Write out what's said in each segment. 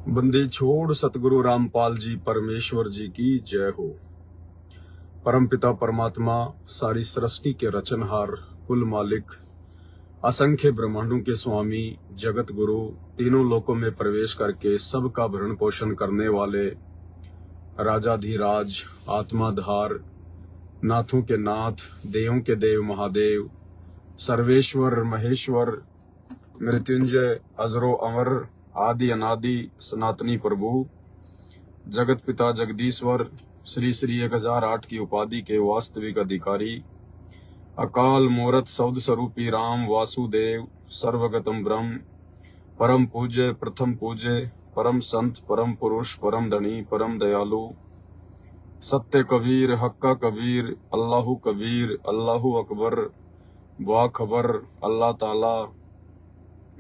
बंदी छोड़ सतगुरु रामपाल जी परमेश्वर जी की जय हो। परमपिता परमात्मा सारी सृष्टि के रचनहार, कुल मालिक, असंख्य ब्रह्मांडों के स्वामी, जगत गुरु, तीनों लोकों में प्रवेश करके सबका भरण पोषण करने वाले राजाधिराज, आत्माधार, नाथों के नाथ, देवों के देव महादेव, सर्वेश्वर महेश्वर, मृत्युंजय, अजरो अमर, आदि अनादि सनातनी प्रभु, जगत पिता जगदीश्वर, श्री श्री 1008 की उपाधि के वास्तविक अधिकारी, अकाल मूरत सौद स्वरूपी राम वासुदेव, सर्वगतम ब्रह्म, परम पूज्य, प्रथम पूज्य, परम संत, परम पुरुष, परम धनी, परम दयालु, सत्य कबीर, हक्का कबीर, अल्लाहु कबीर, अल्लाहु अकबर, बा खबर, अल्लाह ताला,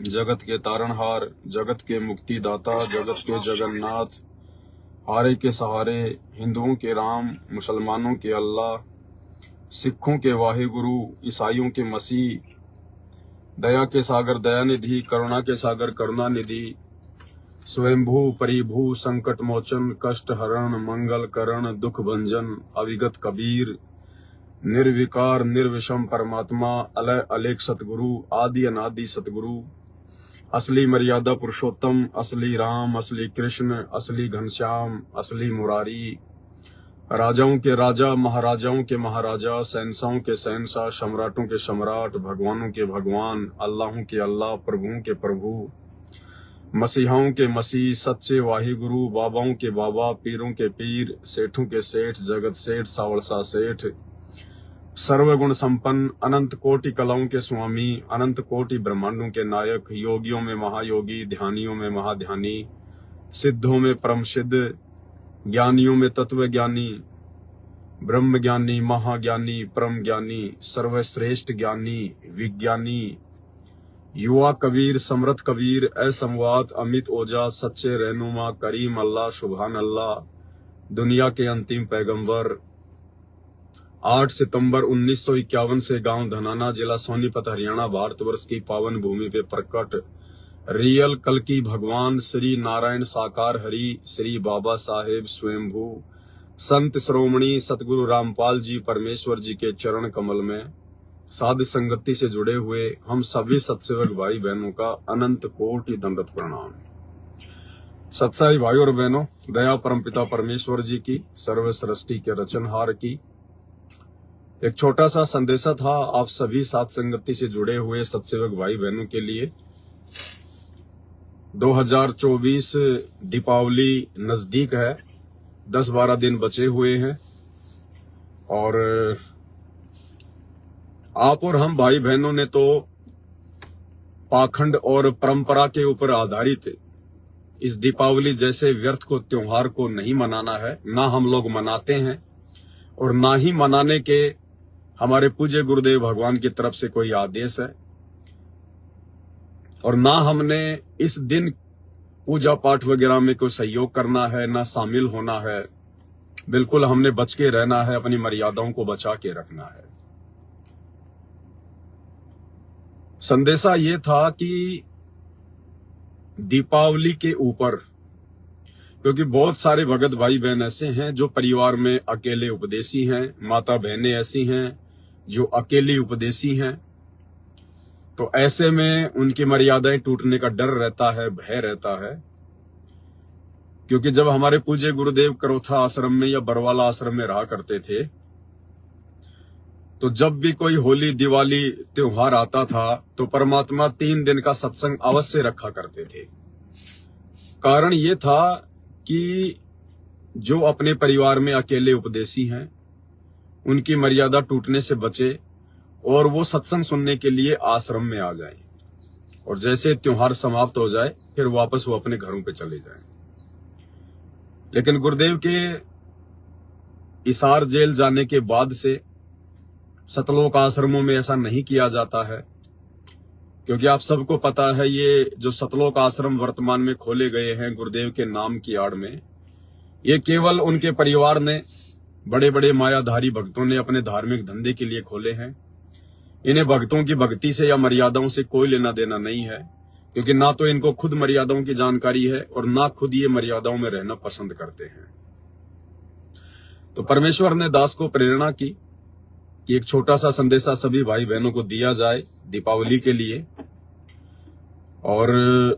जगत के तारणहार, जगत के मुक्तिदाता, जगत के जगन्नाथ, हारे के सहारे, हिंदुओं के राम, मुसलमानों के अल्लाह, सिखों के वाहिगुरु, ईसाइयों के मसीह, दया के सागर दयानिधि, करुणा के सागर करुणानिधि, स्वयंभू परिभू, संकट मोचन, कष्ट हरण, मंगल करण, दुख भंजन, अविगत कबीर, निर्विकार निर्विषम परमात्मा, अलय अलेख सतगुरु, आदि अनादि सतगुरु, असली मर्यादा पुरुषोत्तम, असली राम, असली कृष्ण, असली घनश्याम, असली मुरारी, राजाओं के राजा, महाराजाओं के महाराजा, शहंशाहों के शहंशाह, सम्राटों के सम्राट, भगवानों के भगवान, अल्लाहों के अल्लाह, प्रभुओं के प्रभु, मसीहाओं के मसीह, सच्चे वाहिगुरु, बाबाओं के बाबा, पीरों के पीर, सेठों के सेठ, जगत सेठ, सावलसा सेठ, सर्वगुण संपन्न, अनंत कोटि कलाओं के स्वामी, अनंत कोटि ब्रह्मांडों के नायक, योगियों में महायोगी, ध्यानियों में महाध्यानी, सिद्धों में परम सिद्ध, ज्ञानियों में तत्व ज्ञानी, ब्रह्म ज्ञानी, महाज्ञानी, परम ज्ञानी, सर्वश्रेष्ठ ज्ञानी, विज्ञानी, युवा कबीर, समृद्ध कबीर, असंवाद, अमित ओजा, सच्चे रहनुमा, करीम अल्लाह, सुभान अल्लाह, दुनिया के अंतिम पैगंबर, 8 सितंबर 1951 से गांव धनाना, जिला सोनीपत, हरियाणा, भारतवर्ष की पावन भूमि पे प्रकट रियल कल की भगवान श्री नारायण साकार हरि, श्री बाबा साहेब स्वयंभू, संत श्रोमणी सतगुरु रामपाल जी परमेश्वर जी के चरण कमल में साध संगति से जुड़े हुए हम सभी सत्सेवक भाई बहनों का अनंत कोटि दंडवत प्रणाम। सत्साई भाई और बहनों, दया परमपिता परमेश्वर जी की, सर्व सृष्टि के रचनहार की एक छोटा सा संदेशा था आप सभी साथ संगति से जुड़े हुए सत्सेवक भाई बहनों के लिए। 2024 दीपावली नजदीक है, 10-12 दिन बचे हुए हैं और आप और हम भाई बहनों ने तो पाखंड और परंपरा के ऊपर आधारित इस दीपावली जैसे व्यर्थ को त्योहार को नहीं मनाना है, ना हम लोग मनाते हैं और ना ही मनाने के हमारे पूज्य गुरुदेव भगवान की तरफ से कोई आदेश है और ना हमने इस दिन पूजा पाठ वगैरह में कोई सहयोग करना है, ना शामिल होना है। बिल्कुल हमने बच के रहना है, अपनी मर्यादाओं को बचा के रखना है। संदेशा ये था कि दीपावली के ऊपर, क्योंकि बहुत सारे भगत भाई बहन ऐसे हैं जो परिवार में अकेले उपदेशी हैं, माता बहनें ऐसी हैं जो अकेली उपदेशी हैं, तो ऐसे में उनकी मर्यादाएं टूटने का डर रहता है, भय रहता है। क्योंकि जब हमारे पूज्य गुरुदेव करोथा आश्रम में या बरवाला आश्रम में रहा करते थे, तो जब भी कोई होली दिवाली त्योहार आता था तो परमात्मा 3 दिन का सत्संग अवश्य रखा करते थे। कारण ये था कि जो अपने परिवार में अकेले उपदेशी हैं उनकी मर्यादा टूटने से बचे और वो सत्संग सुनने के लिए आश्रम में आ जाएं और जैसे त्योहार समाप्त हो जाए फिर वापस वो अपने घरों पे चले जाएं। लेकिन गुरुदेव के इसार जेल जाने के बाद से सतलोक आश्रमों में ऐसा नहीं किया जाता है, क्योंकि आप सबको पता है ये जो सतलोक आश्रम वर्तमान में खोले गए हैं गुरुदेव के नाम की आड़ में, ये केवल उनके परिवार ने, बड़े बड़े मायाधारी भक्तों ने अपने धार्मिक धंधे के लिए खोले हैं। इन्हें भक्तों की भक्ति से या मर्यादाओं से कोई लेना देना नहीं है। क्योंकि ना तो इनको खुद मर्यादाओं की जानकारी है और ना खुद ये मर्यादाओं में रहना पसंद करते हैं। तो परमेश्वर ने दास को प्रेरणा की कि एक छोटा सा संदेशा सभी भाई बहनों को दिया जाए दीपावली के लिए। और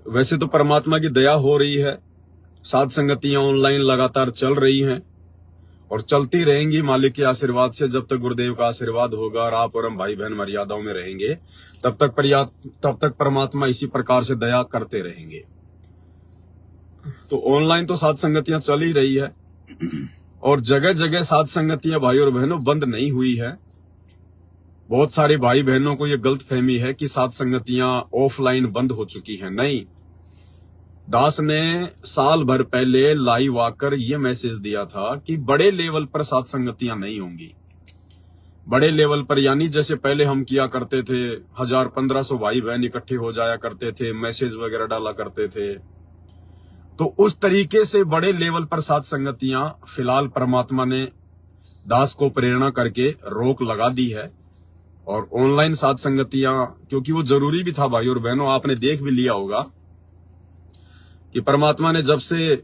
वैसे तो परमात्मा की दया हो रही है, साध संगतियां ऑनलाइन लगातार चल रही हैं और चलती रहेंगी मालिक के आशीर्वाद से। जब तक गुरुदेव का आशीर्वाद होगा और आप और हम भाई बहन मर्यादाओं में रहेंगे, तब तक परमात्मा इसी प्रकार से दया करते रहेंगे। तो ऑनलाइन तो साध संगतियां चल ही रही है और जगह जगह साध संगतियां भाई और बहनों बंद नहीं हुई है। बहुत सारे भाई बहनों को यह गलत फहमी है कि साध संगतियां ऑफलाइन बंद हो चुकी हैं। नहीं, दास ने साल भर पहले लाइव आकर यह मैसेज दिया था कि बड़े लेवल पर साध संगतियां नहीं होंगी। बड़े लेवल पर यानी जैसे पहले हम किया करते थे, 1000-1500 भाई बहन इकट्ठे हो जाया करते थे, मैसेज वगैरह डाला करते थे, तो उस तरीके से बड़े लेवल पर साध संगतियां फिलहाल परमात्मा ने दास को प्रेरणा करके रोक लगा दी है। और ऑनलाइन साध संगतियां, क्योंकि वो जरूरी भी था भाई और बहनों, आपने देख भी लिया होगा कि परमात्मा ने जब से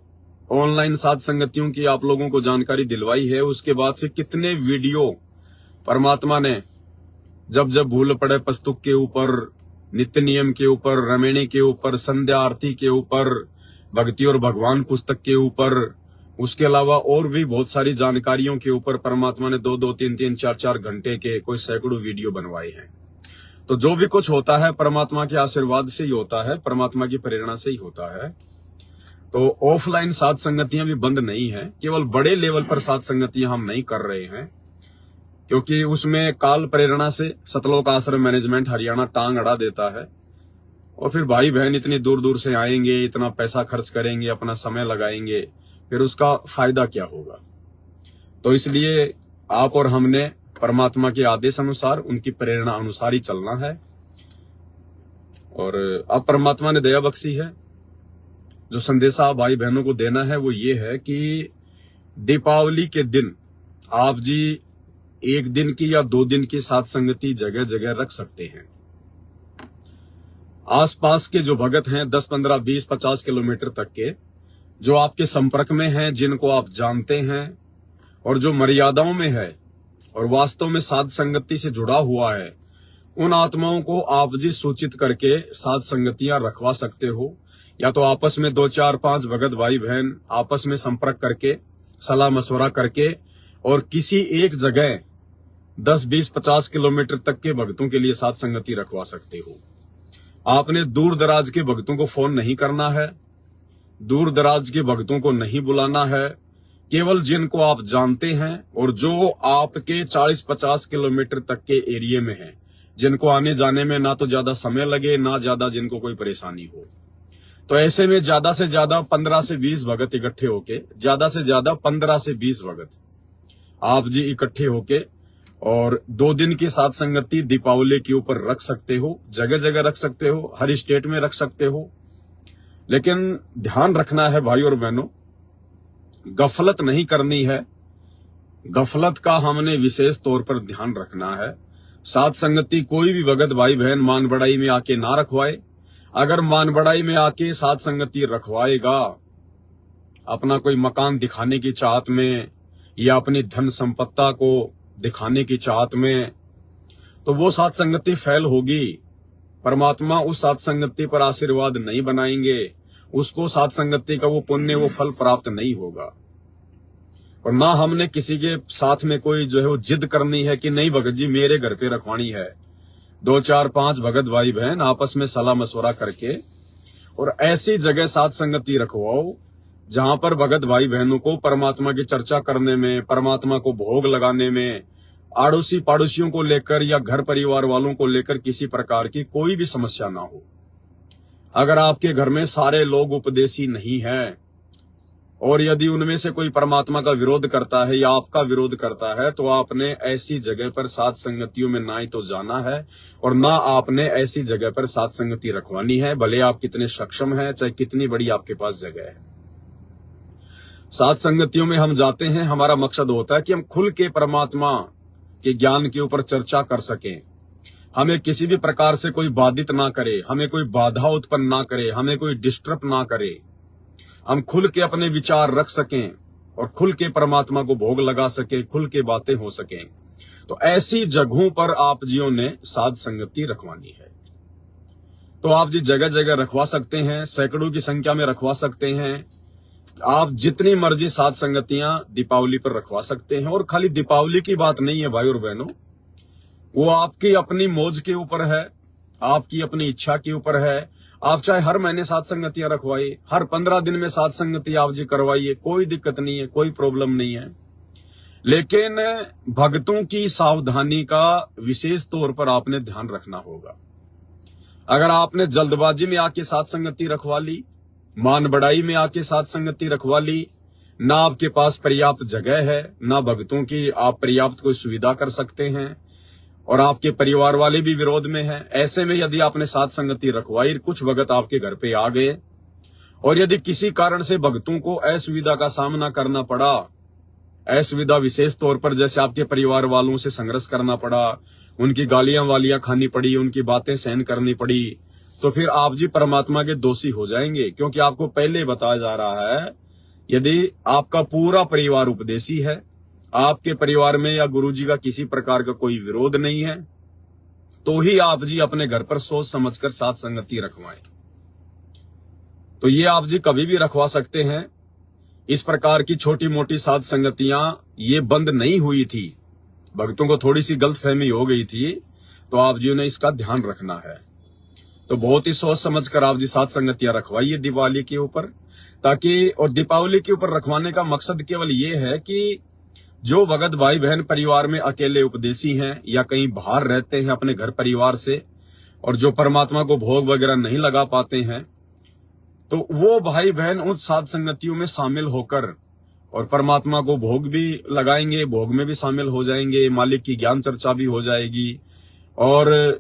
ऑनलाइन साध संगतियों की आप लोगों को जानकारी दिलवाई है, उसके बाद से कितने वीडियो परमात्मा ने जब जब भूल पड़े पुस्तक के ऊपर, नित्य नियम के ऊपर, रमेणी के ऊपर, संध्या आरती के ऊपर, भक्ति और भगवान पुस्तक के ऊपर, उसके अलावा और भी बहुत सारी जानकारियों के ऊपर परमात्मा ने 2-2, 3-3, 4-4 घंटे के कोई सैकड़ों वीडियो बनवाए हैं। तो जो भी कुछ होता है परमात्मा के आशीर्वाद से ही होता है, परमात्मा की प्रेरणा से ही होता है। तो ऑफलाइन साध संगतियां भी बंद नहीं है, केवल बड़े लेवल पर साध संगतियां हम नहीं कर रहे हैं, क्योंकि उसमें काल प्रेरणा से सतलोक आश्रम मैनेजमेंट हरियाणा टांग अड़ा देता है। और फिर भाई बहन इतनी दूर दूर से आएंगे, इतना पैसा खर्च करेंगे, अपना समय लगाएंगे, फिर उसका फायदा क्या होगा। तो इसलिए आप और हमने परमात्मा के आदेश अनुसार, उनकी प्रेरणा अनुसार ही चलना है। और अब परमात्मा ने दया बख्शी है, जो संदेशा भाई बहनों को देना है वो ये है कि दीपावली के दिन आप जी 1 दिन की या 2 दिन की साध संगति जगह जगह रख सकते हैं। आसपास के जो भगत हैं 10, 15, 20, 50 किलोमीटर तक के, जो आपके संपर्क में हैं, जिनको आप जानते हैं और जो मर्यादाओं में है और वास्तव में साध संगति से जुड़ा हुआ है, उन आत्माओं को आप जी सूचित करके साध संगतियां रखवा सकते हो। या तो आपस में 2, 4, 5 भगत भाई बहन आपस में संपर्क करके, सलाह मशवरा करके और किसी एक जगह 10, 20, 50 किलोमीटर तक के भक्तों के लिए साध संगति रखवा सकते हो। आपने दूर दराज के भक्तों को फोन नहीं करना है, दूर दराज के भक्तों को नहीं बुलाना है, केवल जिनको आप जानते हैं और जो आपके 40-50 किलोमीटर तक के एरिया में है, जिनको आने जाने में ना तो ज्यादा समय लगे, ना ज्यादा जिनको कोई परेशानी हो। तो ऐसे में ज्यादा से ज्यादा 15 से 20 भगत इकट्ठे होके, ज्यादा से ज्यादा 15 से 20 भगत आप जी इकट्ठे होके और 2 दिन की साध संगति दीपावली के ऊपर रख सकते हो, जगह जगह रख सकते हो, हर स्टेट में रख सकते हो। लेकिन ध्यान रखना है भाई और बहनों, गफलत नहीं करनी है। गफलत का हमने विशेष तौर पर ध्यान रखना है। साध संगति कोई भी भगत भाई बहन मान बढ़ाई में आके ना रखवाए। अगर मान बढ़ाई में आके साध संगति रखवाएगा अपना कोई मकान दिखाने की चाहत में या अपनी धन संपत्ता को दिखाने की चाहत में, तो वो साध संगति फेल होगी। परमात्मा उस साध संगति पर आशीर्वाद नहीं बनाएंगे, उसको साध संगति का वो पुण्य, वो फल प्राप्त नहीं होगा। और ना हमने किसी के साथ में कोई जो है वो जिद करनी है कि नहीं भगत जी मेरे घर पे रखवानी है। 2, 4, 5 भगत भाई बहन आपस में सलाह मशवरा करके और ऐसी जगह साध संगति रखवाओ जहां पर भगत भाई बहनों को परमात्मा की चर्चा करने में, परमात्मा को भोग लगाने में, आड़ोसी पाड़ोसियों को लेकर या घर परिवार वालों को लेकर किसी प्रकार की कोई भी समस्या ना हो। अगर आपके घर में सारे लोग उपदेशी नहीं हैं और यदि उनमें से कोई परमात्मा का विरोध करता है या आपका विरोध करता है, तो आपने ऐसी जगह पर साध संगतियों में ना ही तो जाना है और ना आपने ऐसी जगह पर साध संगति रखवानी है, भले आप कितने सक्षम हैं, चाहे कितनी बड़ी आपके पास जगह है। साध संगतियों में हम जाते हैं, हमारा मकसद होता है कि हम खुल के परमात्मा के ज्ञान के ऊपर चर्चा कर सकें। हमें किसी भी प्रकार से कोई बाधित ना करे, हमें कोई बाधा उत्पन्न ना करे, हमें कोई डिस्टर्ब ना करे। हम खुल के अपने विचार रख सकें और खुल के परमात्मा को भोग लगा सके, खुल के बातें हो सकें। तो ऐसी जगहों पर आप जियों ने साध संगति रखवानी है। तो आप जी जगह जगह रखवा सकते हैं, सैकड़ों की संख्या में रखवा सकते हैं। आप जितनी मर्जी साध संगतियां दीपावली पर रखवा सकते हैं। और खाली दीपावली की बात नहीं है भाई और बहनों, वो आपकी अपनी मौज के ऊपर है, आपकी अपनी इच्छा के ऊपर है। आप चाहे हर महीने साध संगतियां रखवाइए, हर 15 दिन में साध संगति आप जी करवाइए, कोई दिक्कत नहीं है, कोई प्रॉब्लम नहीं है। लेकिन भक्तों की सावधानी का विशेष तौर पर आपने ध्यान रखना होगा। अगर आपने जल्दबाजी में आके साध संगति रखवा ली, मान बढ़ाई में आके साध संगति रखवा ली, ना आपके पास पर्याप्त जगह है, ना भक्तों की आप पर्याप्त कोई सुविधा कर सकते हैं, और आपके परिवार वाले भी विरोध में हैं, ऐसे में यदि आपने साध संगति रखवाई, कुछ भगत आपके घर पे आ गए, और यदि किसी कारण से भक्तों को असुविधा का सामना करना पड़ा, असुविधा विशेष तौर पर जैसे आपके परिवार वालों से संघर्ष करना पड़ा, उनकी गालियां वालियां खानी पड़ी, उनकी बातें सहन करनी पड़ी, तो फिर आप जी परमात्मा के दोषी हो जाएंगे। क्योंकि आपको पहले बताया जा रहा है, यदि आपका पूरा परिवार उपदेशी है, आपके परिवार में या गुरुजी का किसी प्रकार का कोई विरोध नहीं है, तो ही आप जी अपने घर पर सोच समझकर साध संगति रखवाएं। तो ये आप जी कभी भी रखवा सकते हैं। इस प्रकार की छोटी मोटी साध संगतियां ये बंद नहीं हुई थी, भक्तों को थोड़ी सी गलतफहमी हो गई थी, तो आप जी ने इसका ध्यान रखना है। तो बहुत ही सोच समझकर आप जी साध संगतियां रखवाइए दिवाली के ऊपर, ताकि, और दीपावली के ऊपर रखवाने का मकसद केवल ये है कि जो भगत भाई बहन परिवार में अकेले उपदेशी हैं या कहीं बाहर रहते हैं अपने घर परिवार से, और जो परमात्मा को भोग वगैरह नहीं लगा पाते हैं, तो वो भाई बहन उन साध संगतियों में शामिल होकर और परमात्मा को भोग भी लगाएंगे, भोग में भी शामिल हो जाएंगे, मालिक की ज्ञान चर्चा भी हो जाएगी। और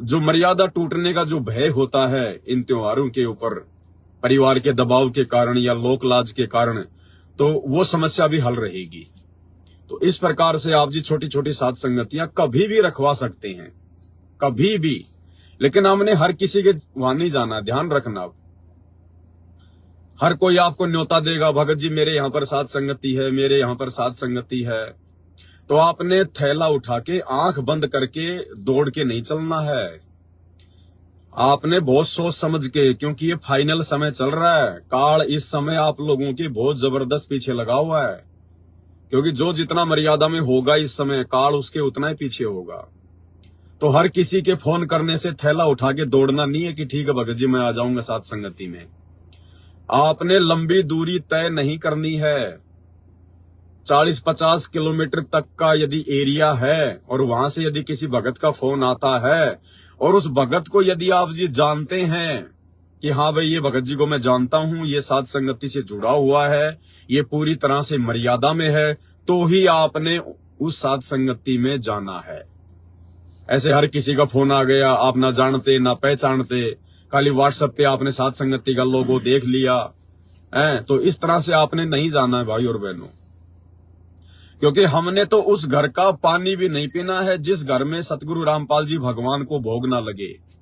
जो मर्यादा टूटने का जो भय होता है इन त्योहारों के ऊपर, परिवार के दबाव के कारण या लोक लाज के कारण, तो वो समस्या भी हल रहेगी। तो इस प्रकार से आप जी छोटी छोटी साध संगतियां कभी भी रखवा सकते हैं, कभी भी। लेकिन हमने हर किसी के वहां नहीं जाना, ध्यान रखना। हर कोई आपको न्योता देगा, भगत जी मेरे यहाँ पर साध संगति है, मेरे यहाँ पर साध संगति है, तो आपने थैला उठा के आंख बंद करके दौड़ के नहीं चलना है। आपने बहुत सोच समझ के, क्योंकि ये फाइनल समय चल रहा है, काल इस समय आप लोगों के बहुत जबरदस्त पीछे लगा हुआ है। क्योंकि जो जितना मर्यादा में होगा इस समय, काल उसके उतना ही पीछे होगा। तो हर किसी के फोन करने से थैला उठा के दौड़ना नहीं है कि ठीक है भगत जी मैं आ जाऊंगा साध संगति में। आपने लंबी दूरी तय नहीं करनी है। 40-50 किलोमीटर तक का यदि एरिया है और वहां से यदि किसी भगत का फोन आता है और उस भगत को यदि आप जी जानते हैं कि हाँ भाई ये भगत जी को मैं जानता हूं, ये साध संगति से जुड़ा हुआ है, ये पूरी तरह से मर्यादा में है, तो ही आपने उस साध संगति में जाना है। ऐसे हर किसी का फोन आ गया, आप ना जानते ना पहचानते, खाली व्हाट्सएप पे आपने साध संगति का लोगो देख लिया है, तो इस तरह से आपने नहीं जाना है भाई और बहनों। क्योंकि हमने तो उस घर का पानी भी नहीं पीना है जिस घर में सतगुरु रामपाल जी भगवान को भोग ना लगे।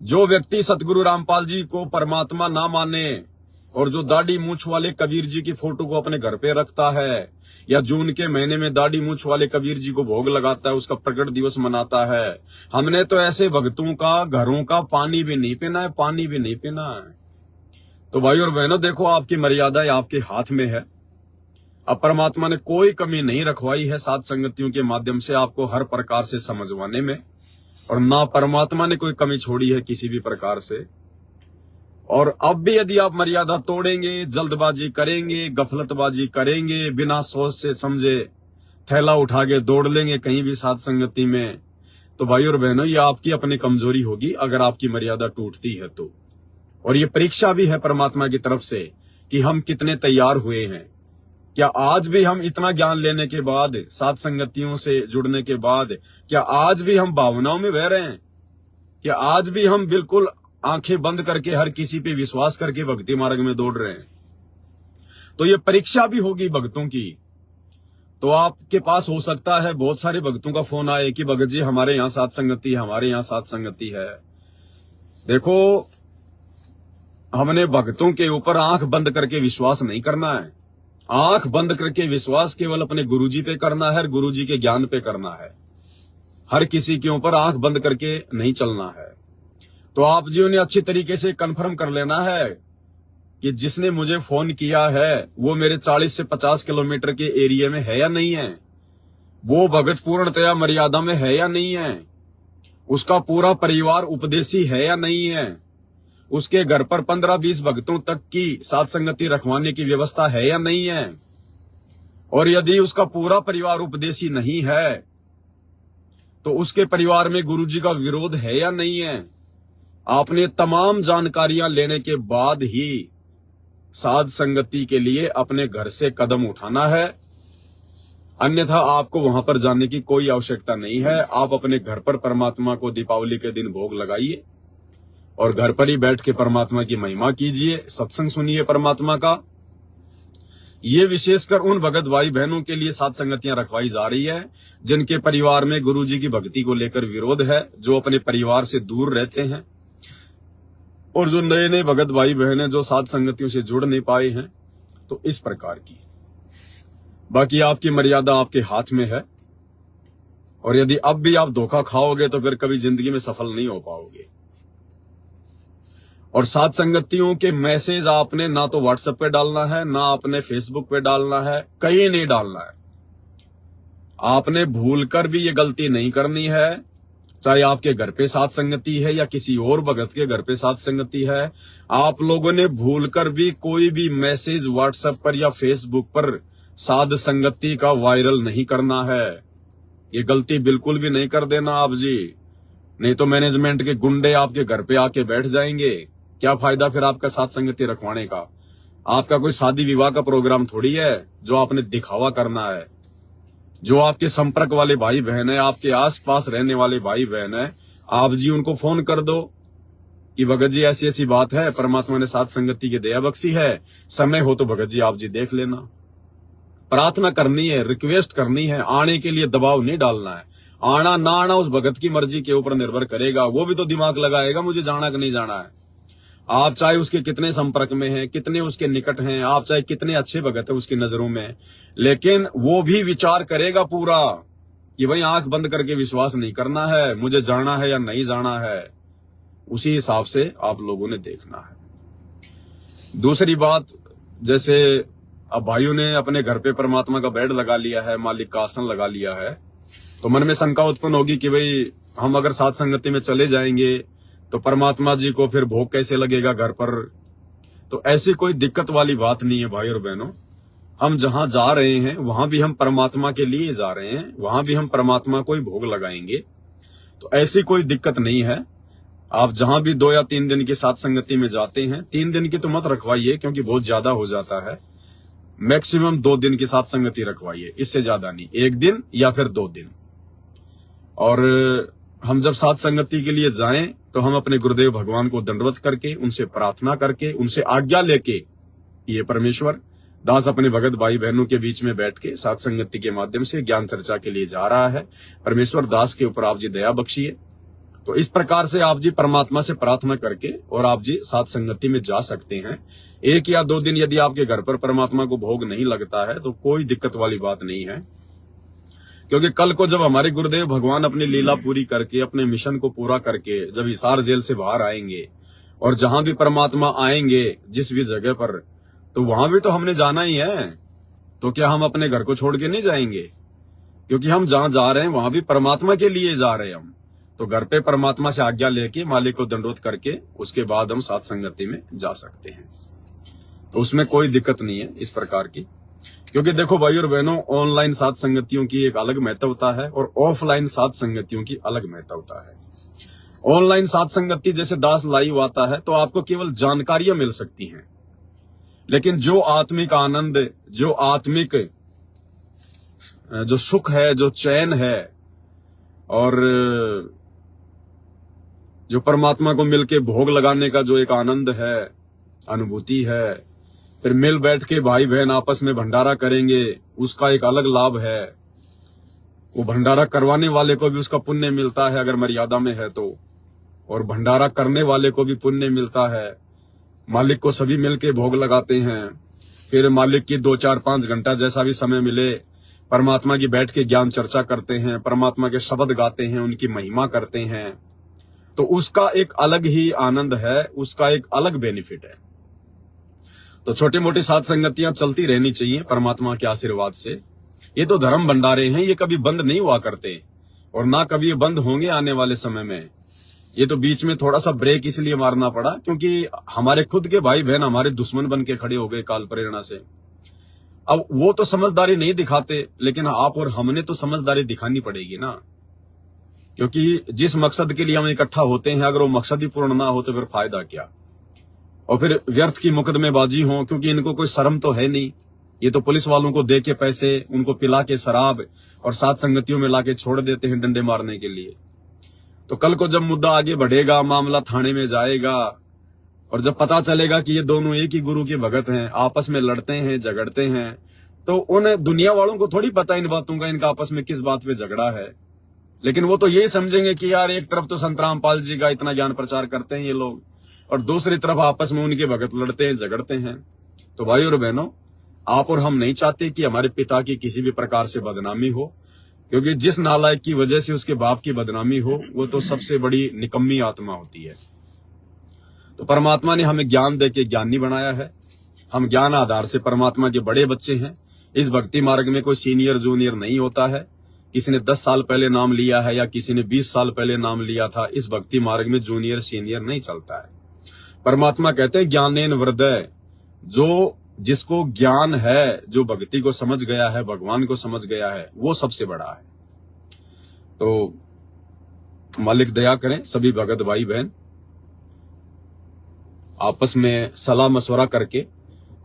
जो व्यक्ति सतगुरु रामपाल जी को परमात्मा ना माने और जो दाढ़ी मूछ वाले कबीर जी की फोटो को अपने घर पे रखता है, या जून के महीने में दाढ़ी मूछ वाले कबीर जी को भोग लगाता है, उसका प्रकट दिवस मनाता है, हमने तो ऐसे भक्तों का घरों का पानी भी नहीं पीना है, पानी भी नहीं पीना है। तो भाई और बहनों देखो, आपकी मर्यादा आपके हाथ में है। अब परमात्मा ने कोई कमी नहीं रखवाई है साध संगतियों के माध्यम से आपको हर प्रकार से समझवाने में, और ना परमात्मा ने कोई कमी छोड़ी है किसी भी प्रकार से। और अब भी यदि आप मर्यादा तोड़ेंगे, जल्दबाजी करेंगे, गफलतबाजी करेंगे, बिना सोच से समझे थैला उठा के दौड़ लेंगे कहीं भी साध संगति में, तो भाई और बहनों ये आपकी अपनी कमजोरी होगी अगर आपकी मर्यादा टूटती है तो। और ये परीक्षा भी है परमात्मा की तरफ से कि हम कितने तैयार हुए हैं। क्या आज भी हम इतना ज्ञान लेने के बाद, साध संगतियों से जुड़ने के बाद, क्या आज भी हम भावनाओं में बह रहे हैं? क्या आज भी हम बिल्कुल आंखें बंद करके हर किसी पे विश्वास करके भक्ति मार्ग में दौड़ रहे हैं? तो ये परीक्षा भी होगी भक्तों की। तो आपके पास हो सकता है बहुत सारे भक्तों का फोन आए कि भगत जी हमारे यहाँ साथ संगति है, हमारे यहाँ साथ संगति है। देखो, हमने भक्तों के ऊपर आंख बंद करके विश्वास नहीं करना है। आंख बंद करके विश्वास केवल अपने गुरुजी पे करना है, गुरुजी के ज्ञान पे करना है। हर किसी के ऊपर आंख बंद करके नहीं चलना है। तो आप जी ने अच्छी तरीके से कंफर्म कर लेना है कि जिसने मुझे फोन किया है वो मेरे 40 से 50 किलोमीटर के एरिया में है या नहीं है, वो भगत पूर्णतया मर्यादा में है या नहीं है, उसका पूरा परिवार उपदेशी है या नहीं है, उसके घर पर 15-20 भक्तों तक की साथ संगति रखवाने की व्यवस्था है या नहीं है। और यदि उसका पूरा परिवार उपदेशी नहीं है तो उसके परिवार में गुरुजी का विरोध है या नहीं है। आपने तमाम जानकारियां लेने के बाद ही साध संगति के लिए अपने घर से कदम उठाना है, अन्यथा आपको वहां पर जाने की कोई आवश्यकता नहीं है। आप अपने घर पर परमात्मा को दीपावली के दिन भोग लगाइए और घर पर ही बैठ के परमात्मा की महिमा कीजिए, सत्संग सुनिए परमात्मा का। ये विशेषकर उन भगत भाई बहनों के लिए साथ संगतियां रखवाई जा रही है जिनके परिवार में गुरुजी की भक्ति को लेकर विरोध है, जो अपने परिवार से दूर रहते हैं, और जो नए नए भगत भाई बहन हैं जो साथ संगतियों से जुड़ नहीं पाए हैं। तो इस प्रकार की बाकी आपकी मर्यादा आपके हाथ में है, और यदि अब भी आप धोखा खाओगे तो फिर कभी जिंदगी में सफल नहीं हो पाओगे। और साथ संगतियों के मैसेज आपने ना तो व्हाट्सएप पे डालना है, ना आपने फेसबुक पे डालना है, कहीं नहीं डालना है। आपने भूलकर भी ये गलती नहीं करनी है, चाहे आपके घर पे साथ संगति है या किसी और भगत के घर पे साथ संगति है। आप लोगों ने भूलकर भी कोई भी मैसेज व्हाट्सएप पर या फेसबुक पर साध संगति का वायरल नहीं करना है। ये गलती बिल्कुल भी नहीं कर देना आप जी, नहीं तो मैनेजमेंट के गुंडे आपके घर पे आके बैठ जाएंगे। क्या फायदा फिर आपका साथ संगति रखवाने का। आपका कोई शादी विवाह का प्रोग्राम थोड़ी है जो आपने दिखावा करना है। जो आपके संपर्क वाले भाई बहन है, आपके आसपास रहने वाले भाई बहन है, आप जी उनको फोन कर दो कि भगत जी ऐसी ऐसी बात है, परमात्मा ने साथ संगति की दया बख्शी है, समय हो तो भगत जी आप जी देख लेना। प्रार्थना करनी है, रिक्वेस्ट करनी है, आने के लिए दबाव नहीं डालना है। आना ना आना उस भगत की मर्जी के ऊपर निर्भर करेगा, वो भी तो दिमाग लगाएगा मुझे जाना कि नहीं जाना है। आप चाहे उसके कितने संपर्क में हैं, कितने उसके निकट हैं, आप चाहे कितने अच्छे भगत है उसकी नजरों में, लेकिन वो भी विचार करेगा पूरा कि भाई आंख बंद करके विश्वास नहीं करना है, मुझे जाना है या नहीं जाना है। उसी हिसाब से आप लोगों ने देखना है। दूसरी बात, जैसे अब भाइयों ने अपने घर पे परमात्मा का बेड लगा लिया है, मालिक का आसन लगा लिया है, तो मन में शंका उत्पन्न होगी कि भाई हम अगर साथ संगति में चले जाएंगे तो परमात्मा जी को फिर भोग कैसे लगेगा घर पर। तो ऐसी कोई दिक्कत वाली बात नहीं है भाई और बहनों। हम जहां जा रहे हैं वहां भी हम परमात्मा के लिए जा रहे हैं, वहां भी हम परमात्मा को ही भोग लगाएंगे। तो ऐसी कोई दिक्कत नहीं है। आप जहां भी 2 या 3 दिन की साथ संगति में जाते हैं, 3 दिन की तो मत रखवाइए क्योंकि बहुत ज्यादा हो जाता है। मैक्सिमम 2 दिन की साथ संगति रखवाइए, इससे ज्यादा नहीं, 1 दिन या फिर 2 दिन। और हम जब साथ संगति के लिए जाएं तो हम अपने गुरुदेव भगवान को दंडवत करके, उनसे प्रार्थना करके, उनसे आज्ञा लेके, ये परमेश्वर दास अपने भगत भाई बहनों के बीच में बैठ के साथ संगति के माध्यम से ज्ञान चर्चा के लिए जा रहा है। परमेश्वर दास के ऊपर आप जी दया बख्शिए। तो इस प्रकार से आप जी परमात्मा से प्रार्थना करके और आप जी साथ संगति में जा सकते हैं। 1 या 2 दिन यदि आपके घर पर परमात्मा को भोग नहीं लगता है तो कोई दिक्कत वाली बात नहीं है, क्योंकि कल को जब हमारे गुरुदेव भगवान अपनी लीला पूरी करके, अपने मिशन को पूरा करके जब हिसार जेल से बाहर आएंगे और जहां भी परमात्मा आएंगे जिस भी जगह पर, तो वहां भी तो हमने जाना ही है। तो क्या हम अपने घर को छोड़ के नहीं जाएंगे? क्योंकि हम जहां जा रहे हैं वहां भी परमात्मा के लिए जा रहे हैं हम। तो घर पे परमात्मा से आज्ञा लेके, मालिक को दंडोत करके, उसके बाद हम साथ संगति में जा सकते हैं। तो उसमें कोई दिक्कत नहीं है इस प्रकार की। क्योंकि देखो भाई और बहनों, ऑनलाइन साथ संगतियों की एक अलग महत्वता है और ऑफलाइन साथ संगतियों की अलग महत्वता है। ऑनलाइन साथ संगति जैसे दास लाइव आता है तो आपको केवल जानकारियां मिल सकती हैं, लेकिन जो आत्मिक आनंद, जो आत्मिक जो सुख है, जो चैन है, और जो परमात्मा को मिलके भोग लगाने का जो एक आनंद है, अनुभूति है, फिर मिल बैठ के भाई बहन आपस में भंडारा करेंगे, उसका एक अलग लाभ है। वो भंडारा करवाने वाले को भी उसका पुण्य मिलता है अगर मर्यादा में है तो, और भंडारा करने वाले को भी पुण्य मिलता है। मालिक को सभी मिलके भोग लगाते हैं। फिर मालिक की 2, 4, 5 घंटा जैसा भी समय मिले परमात्मा की बैठ के ज्ञान चर्चा करते हैं, परमात्मा के शब्द गाते हैं, उनकी महिमा करते हैं, तो उसका एक अलग ही आनंद है, उसका एक अलग बेनिफिट है। तो छोटी मोटी साध संगतियां चलती रहनी चाहिए परमात्मा के आशीर्वाद से। ये तो धर्म भंडारे हैं, ये कभी बंद नहीं हुआ करते और ना कभी ये बंद होंगे आने वाले समय में। ये तो बीच में थोड़ा सा ब्रेक इसलिए मारना पड़ा क्योंकि हमारे खुद के भाई बहन हमारे दुश्मन बन के खड़े हो गए काल प्रेरणा से। अब वो तो समझदारी नहीं दिखाते, लेकिन आप और हमने तो समझदारी दिखानी पड़ेगी ना, क्योंकि जिस मकसद के लिए हम इकट्ठा होते हैं अगर वो मकसद ही पूर्ण ना हो तो फिर फायदा क्या। और फिर व्यर्थ की मुकदमेबाजी हो, क्योंकि इनको कोई शर्म तो है नहीं। ये तो पुलिस वालों को दे के पैसे, उनको पिला के शराब और साथ संगतियों में लाके छोड़ देते हैं डंडे मारने के लिए। तो कल को जब मुद्दा आगे बढ़ेगा, मामला थाने में जाएगा और जब पता चलेगा कि ये दोनों एक ही गुरु के भगत हैं, आपस में लड़ते हैं, झगड़ते हैं, तो उन दुनिया वालों को थोड़ी पता इन बातों का, इनका आपस में किस बात पे झगड़ा है। लेकिन वो तो यही समझेंगे कि यार एक तरफ तो संत रामपाल जी का इतना ज्ञान प्रचार करते हैं ये लोग, और दूसरी तरफ आपस में उनके भगत लड़ते हैं, झगड़ते हैं। तो भाई और बहनों, आप और हम नहीं चाहते कि हमारे पिता की किसी भी प्रकार से बदनामी हो, क्योंकि जिस नालायक की वजह से उसके बाप की बदनामी हो वो तो सबसे बड़ी निकम्मी आत्मा होती है। तो परमात्मा ने हमें ज्ञान देके ज्ञानी बनाया है। हम ज्ञान आधार से परमात्मा के बड़े बच्चे हैं। इस भक्ति मार्ग में कोई सीनियर जूनियर नहीं होता है। किसी ने 10 साल पहले नाम लिया है या किसी ने 20 साल पहले नाम लिया था, इस भक्ति मार्ग में जूनियर सीनियर नहीं चलता है। परमात्मा कहते हैं ज्ञानेन वृद्धय, जो जिसको ज्ञान है, जो भक्ति को समझ गया है, भगवान को समझ गया है, वो सबसे बड़ा है। तो मालिक दया करें, सभी भगत भाई बहन आपस में सलाह मशवरा करके,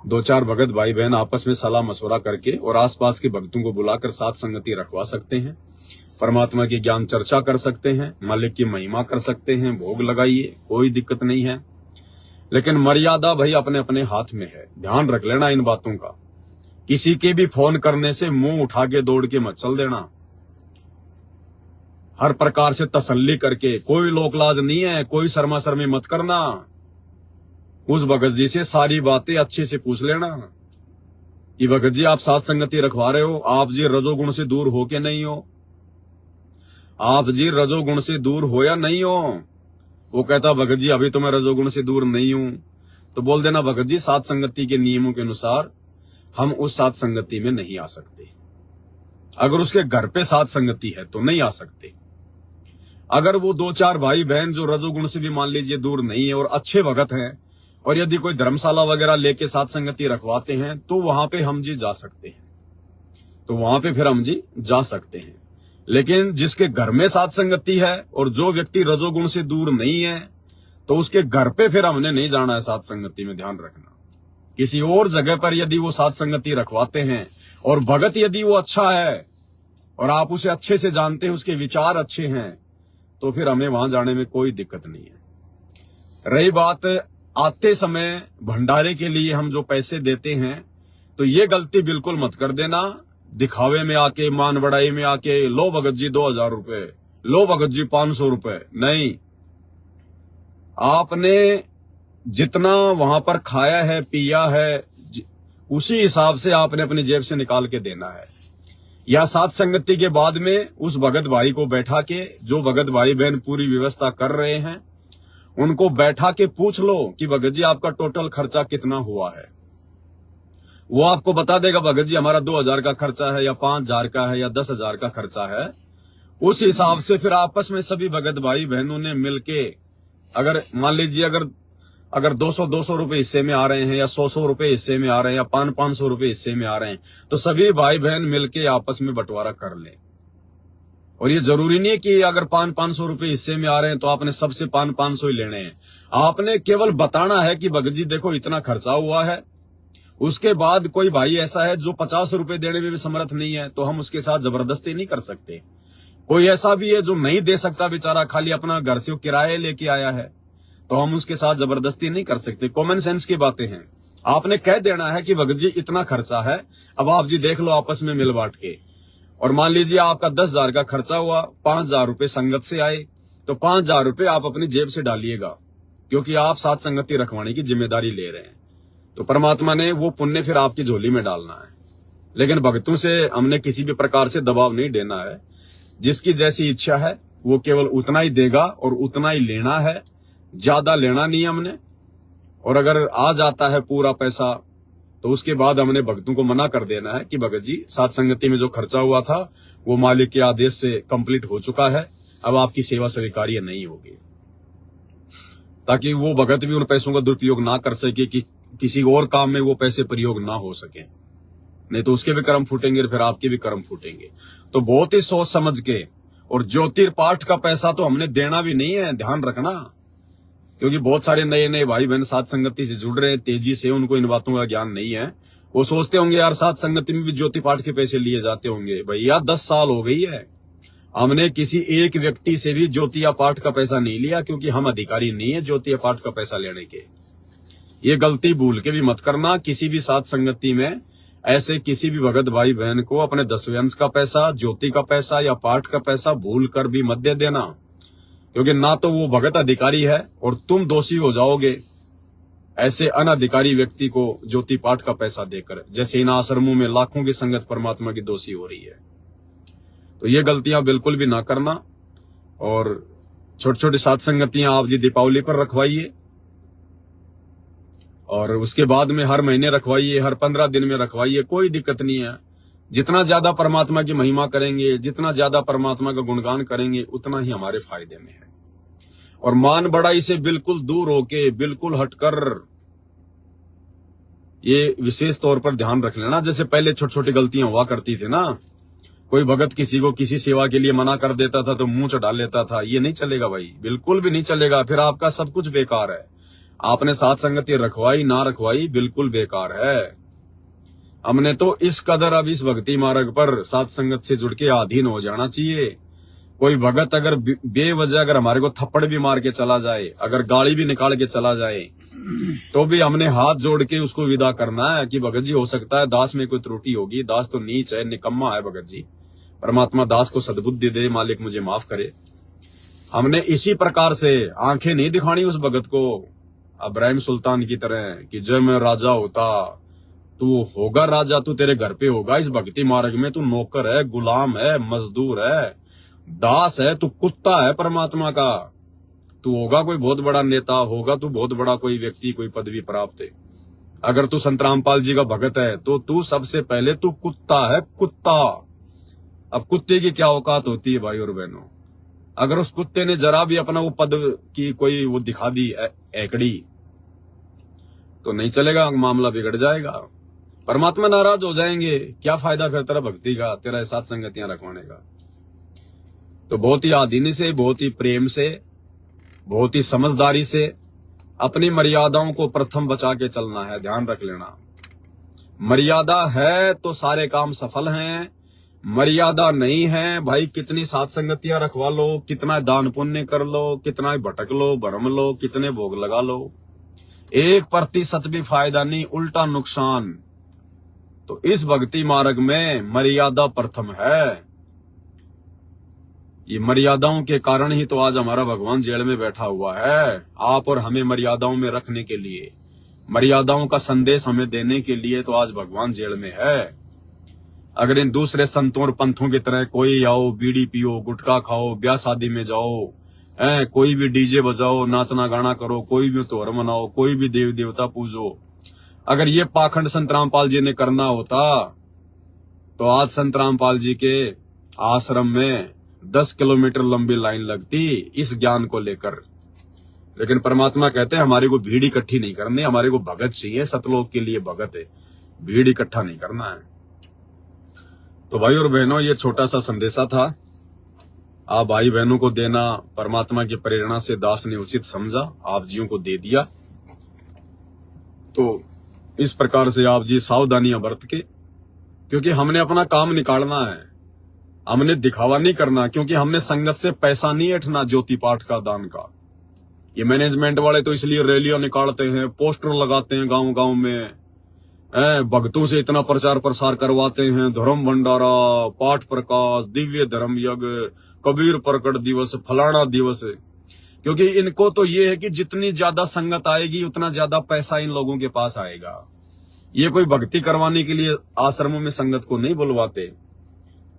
2-4 भगत भाई बहन आपस में सलाह मशवरा करके और आसपास के भक्तों को बुलाकर साथ संगति रखवा सकते हैं, परमात्मा की ज्ञान चर्चा कर सकते हैं, मालिक की महिमा कर सकते हैं, भोग लगाइए, कोई दिक्कत नहीं है। लेकिन मर्यादा भाई अपने अपने हाथ में है, ध्यान रख लेना इन बातों का। किसी के भी फोन करने से मुंह उठा के दौड़ के मत चल देना, हर प्रकार से तसल्ली करके, कोई लोकलाज नहीं है, कोई शर्मा शर्मी मत करना। उस भगत जी से सारी बातें अच्छे से पूछ लेना कि भगत जी आप साथ संगति रखवा रहे हो, आप जी रजोगुण से दूर हो के नहीं हो, आप जी रजोगुण से दूर हो या नहीं हो। वो कहता भगत जी अभी तो मैं रजोगुण से दूर नहीं हूं, तो बोल देना भगत जी साथ संगति के नियमों के अनुसार हम उस साथ संगति में नहीं आ सकते। अगर उसके घर पे साथ संगति है तो नहीं आ सकते। अगर वो 2-4 भाई बहन जो रजोगुण से भी मान लीजिए दूर नहीं है और अच्छे भगत हैं, और यदि कोई धर्मशाला वगैरह लेके साथ संगति रखवाते हैं, तो वहां पे हम जी जा सकते हैं, तो वहां पे फिर हम जी जा सकते हैं। लेकिन जिसके घर में साथ संगति है और जो व्यक्ति रजोगुण से दूर नहीं है, तो उसके घर पे फिर हमने नहीं जाना है साथ संगति में, ध्यान रखना। किसी और जगह पर यदि वो साथ संगति रखवाते हैं और भगत यदि वो अच्छा है और आप उसे अच्छे से जानते हैं, उसके विचार अच्छे हैं, तो फिर हमें वहां जाने में कोई दिक्कत नहीं है। रही बात आते समय भंडारे के लिए हम जो पैसे देते हैं, तो ये गलती बिल्कुल मत कर देना, दिखावे में आके, मान बढ़ाई में आके, लो भगत जी 2000 रुपए, लो भगत जी 500 रुपए। नहीं, आपने जितना वहां पर खाया है, पिया है, उसी हिसाब से आपने अपनी जेब से निकाल के देना है। या साथ संगति के बाद में उस भगत भाई को बैठा के, जो भगत भाई बहन पूरी व्यवस्था कर रहे हैं, उनको बैठा के पूछ लो कि भगत जी आपका टोटल खर्चा कितना हुआ है। वो आपको बता देगा भगत जी हमारा 2000 का खर्चा है या 5000 का है या 10,000 का खर्चा है। उस हिसाब से फिर आपस में सभी भगत भाई बहनों ने मिलके, अगर मान लीजिए अगर 200 रुपए हिस्से में आ रहे हैं या 100 रुपए हिस्से में आ रहे हैं या 500 रुपए हिस्से में आ रहे हैं, तो सभी भाई बहन मिलके आपस में बंटवारा कर लें। और ये जरूरी नहीं है कि अगर 500 रुपए हिस्से में आ रहे हैं तो आपने सबसे 500 ही लेने हैं। आपने केवल बताना है कि भगत जी देखो इतना खर्चा हुआ है। उसके बाद कोई भाई ऐसा है जो 50 रुपए देने में भी समर्थ नहीं है, तो हम उसके साथ जबरदस्ती नहीं कर सकते। कोई ऐसा भी है जो नहीं दे सकता बेचारा, खाली अपना घर से किराए लेके आया है, तो हम उसके साथ जबरदस्ती नहीं कर सकते। कॉमन सेंस की बातें हैं। आपने कह देना है कि भगत जी इतना खर्चा है, अब आप जी देख लो आपस में मिल बांट के। और मान लीजिए आपका 10,000 का खर्चा हुआ, 5,000 रुपए संगत से आए, तो 5,000 रुपए आप अपनी जेब से डालिएगा, क्योंकि आप साथ संगति रखवाने की जिम्मेदारी ले रहे हैं। तो परमात्मा ने वो पुण्य फिर आपकी झोली में डालना है। लेकिन भक्तों से हमने किसी भी प्रकार से दबाव नहीं देना है। जिसकी जैसी इच्छा है वो केवल उतना ही देगा और उतना ही लेना है, ज्यादा लेना नहीं हमने। और अगर आ जाता है पूरा पैसा तो उसके बाद हमने भक्तों को मना कर देना है कि भगत जी साथ संगति में जो खर्चा हुआ था वो मालिक के आदेश से कंप्लीट हो चुका है, अब आपकी सेवा स्वीकार्य नहीं होगी, ताकि वो भगत भी उन पैसों का दुरुपयोग ना कर सके कि किसी और काम में वो पैसे प्रयोग ना हो सके। नहीं तो उसके भी कर्म फूटेंगे, फिर आपके भी कर्म फूटेंगे। तो बहुत ही सोच समझ के, और ज्योतिर्पाठ का पैसा तो हमने देना भी नहीं है, ध्यान रखना, क्योंकि बहुत सारे नए नए भाई बहन साथ संगति से जुड़ रहे हैं तेजी से, उनको इन बातों का ज्ञान नहीं है। वो सोचते होंगे यार साथ संगति में भी ज्योति पाठ के पैसे लिए जाते होंगे। भैया 10 साल हो गई है, हमने किसी एक व्यक्ति से भी ज्योतिया पाठ का पैसा नहीं लिया, क्योंकि हम अधिकारी नहीं है ज्योतिया पाठ का पैसा लेने के। ये गलती भूल के भी मत करना। किसी भी साथ संगति में ऐसे किसी भी भगत भाई बहन को अपने 10वें अंश का पैसा, ज्योति का पैसा या पाठ का पैसा भूल कर भी मत दे देना, क्योंकि ना तो वो भगत अधिकारी है और तुम दोषी हो जाओगे ऐसे अनधिकारी व्यक्ति को ज्योति पाठ का पैसा देकर, जैसे इन आश्रमों में लाखों की संगत परमात्मा की दोषी हो रही है। तो ये गलतियां बिल्कुल भी ना करना। और छोटी छोटी साथ संगतियां आप जी दीपावली पर रखवाइए, और उसके बाद में हर महीने रखवाइए, हर 15 दिन में रखवाइए, कोई दिक्कत नहीं है। जितना ज्यादा परमात्मा की महिमा करेंगे, जितना ज्यादा परमात्मा का गुणगान करेंगे, उतना ही हमारे फायदे में है। और मान बढ़ाई से बिल्कुल दूर होके, बिल्कुल हटकर, ये विशेष तौर पर ध्यान रख लेना। जैसे पहले छोटी छोटी गलतियां हुआ करती थी ना, कोई भगत किसी को किसी सेवा के लिए मना कर देता था तो मुंह चढ़ा लेता था, ये नहीं चलेगा भाई, बिल्कुल भी नहीं चलेगा। फिर आपका सब कुछ बेकार है। आपने साथ संगति रखवाई ना रखवाई बिल्कुल बेकार है। हमने तो इस कदर अब इस भक्ति मार्ग पर साथ संगत से जुड़ के अधीन हो जाना चाहिए। कोई भगत अगर बेवजह अगर हमारे को थप्पड़ भी मार के चला जाए, अगर गाली भी निकाल के चला जाए, तो भी हमने हाथ जोड़ के उसको विदा करना है कि भगत जी हो सकता है दास में कोई त्रुटि होगी, दास तो नीच है, निकम्मा है भगत जी, परमात्मा दास को सद्बुद्धि दे, मालिक मुझे माफ करे। हमने इसी प्रकार से आंखें नहीं दिखानी उस भगत को इब्राहिम सुल्तान की तरह कि जब मैं राजा होता, तू होगा राजा, तू तेरे घर पे होगा। इस भक्ति मार्ग में तू नौकर है, गुलाम है, मजदूर है, दास है, तू कुत्ता है परमात्मा का। तू होगा कोई बहुत बड़ा नेता, होगा तू बहुत बड़ा कोई व्यक्ति, कोई पदवी प्राप्त है। अगर तू संत रामपाल जी का भगत है तो तू सबसे पहले तू कुत्ता है, कुत्ता। अब कुत्ते की क्या औकात होती है भाई और बहनों? अगर उस कुत्ते ने जरा भी अपना वो पद की कोई वो दिखा दी एकड़ी, तो नहीं चलेगा, मामला बिगड़ जाएगा, परमात्मा नाराज हो जाएंगे। क्या फायदा फिर तेरा भक्ति का, तेरा साथ संगतियां रखवाने का? तो बहुत ही आदीनी से, बहुत ही प्रेम से, बहुत ही समझदारी से अपनी मर्यादाओं को प्रथम बचा के चलना है। ध्यान रख लेना, मर्यादा है तो सारे काम सफल हैं, मर्यादा नहीं है भाई कितनी साथ संगतियां रखवा लो, कितना दान पुण्य कर लो, कितना भटक लो, भरम लो, कितने भोग लगा लो, 1% भी फायदा नहीं, उल्टा नुकसान। तो इस भक्ति मार्ग में मर्यादा प्रथम है। ये मर्यादाओं के कारण ही तो आज हमारा भगवान जेल में बैठा हुआ है, आप और हमें मर्यादाओं में रखने के लिए, मर्यादाओं का संदेश हमें देने के लिए तो आज भगवान जेल में है। अगर इन दूसरे संतों और पंथों की तरह कोई आओ, बीड़ी पियो, गुटखा खाओ, ब्याह शादी में जाओ, कोई भी डीजे बजाओ, नाचना गाना करो, कोई भी त्योहार मनाओ, कोई भी देव देवता पूजो, अगर ये पाखंड संत रामपाल जी ने करना होता तो आज संत रामपाल जी के आश्रम में 10 किलोमीटर लंबी लाइन लगती इस ज्ञान को लेकर। लेकिन परमात्मा कहते हैं हमारे को भीड़ इकट्ठी नहीं करनी, हमारे को भगत चाहिए, सतलोक के लिए भगत है, भीड़ इकट्ठा नहीं करना है। तो भाई और बहनों, ये छोटा सा संदेशा था, आप भाई बहनों को देना परमात्मा की प्रेरणा से दास ने उचित समझा, आप जियों को दे दिया। तो इस प्रकार से आप जी सावधानियां बरत के, क्योंकि हमने अपना काम निकालना है, हमने दिखावा नहीं करना, क्योंकि हमने संगत से पैसा नहीं ऐंठना ज्योति पाठ का, दान का। ये मैनेजमेंट वाले तो इसलिए रैलियां निकालते हैं, पोस्टर लगाते हैं गांव गांव में, भक्तों से इतना प्रचार प्रसार करवाते हैं, धर्म भंडारा, पाठ प्रकाश, दिव्य धर्म यज्ञ, कबीर प्रकट दिवस, फलाना दिवस। क्योंकि इनको तो ये है कि जितनी ज्यादा संगत आएगी उतना ज्यादा पैसा इन लोगों के पास आएगा। ये कोई भक्ति करवाने के लिए आश्रमों में संगत को नहीं बुलवाते,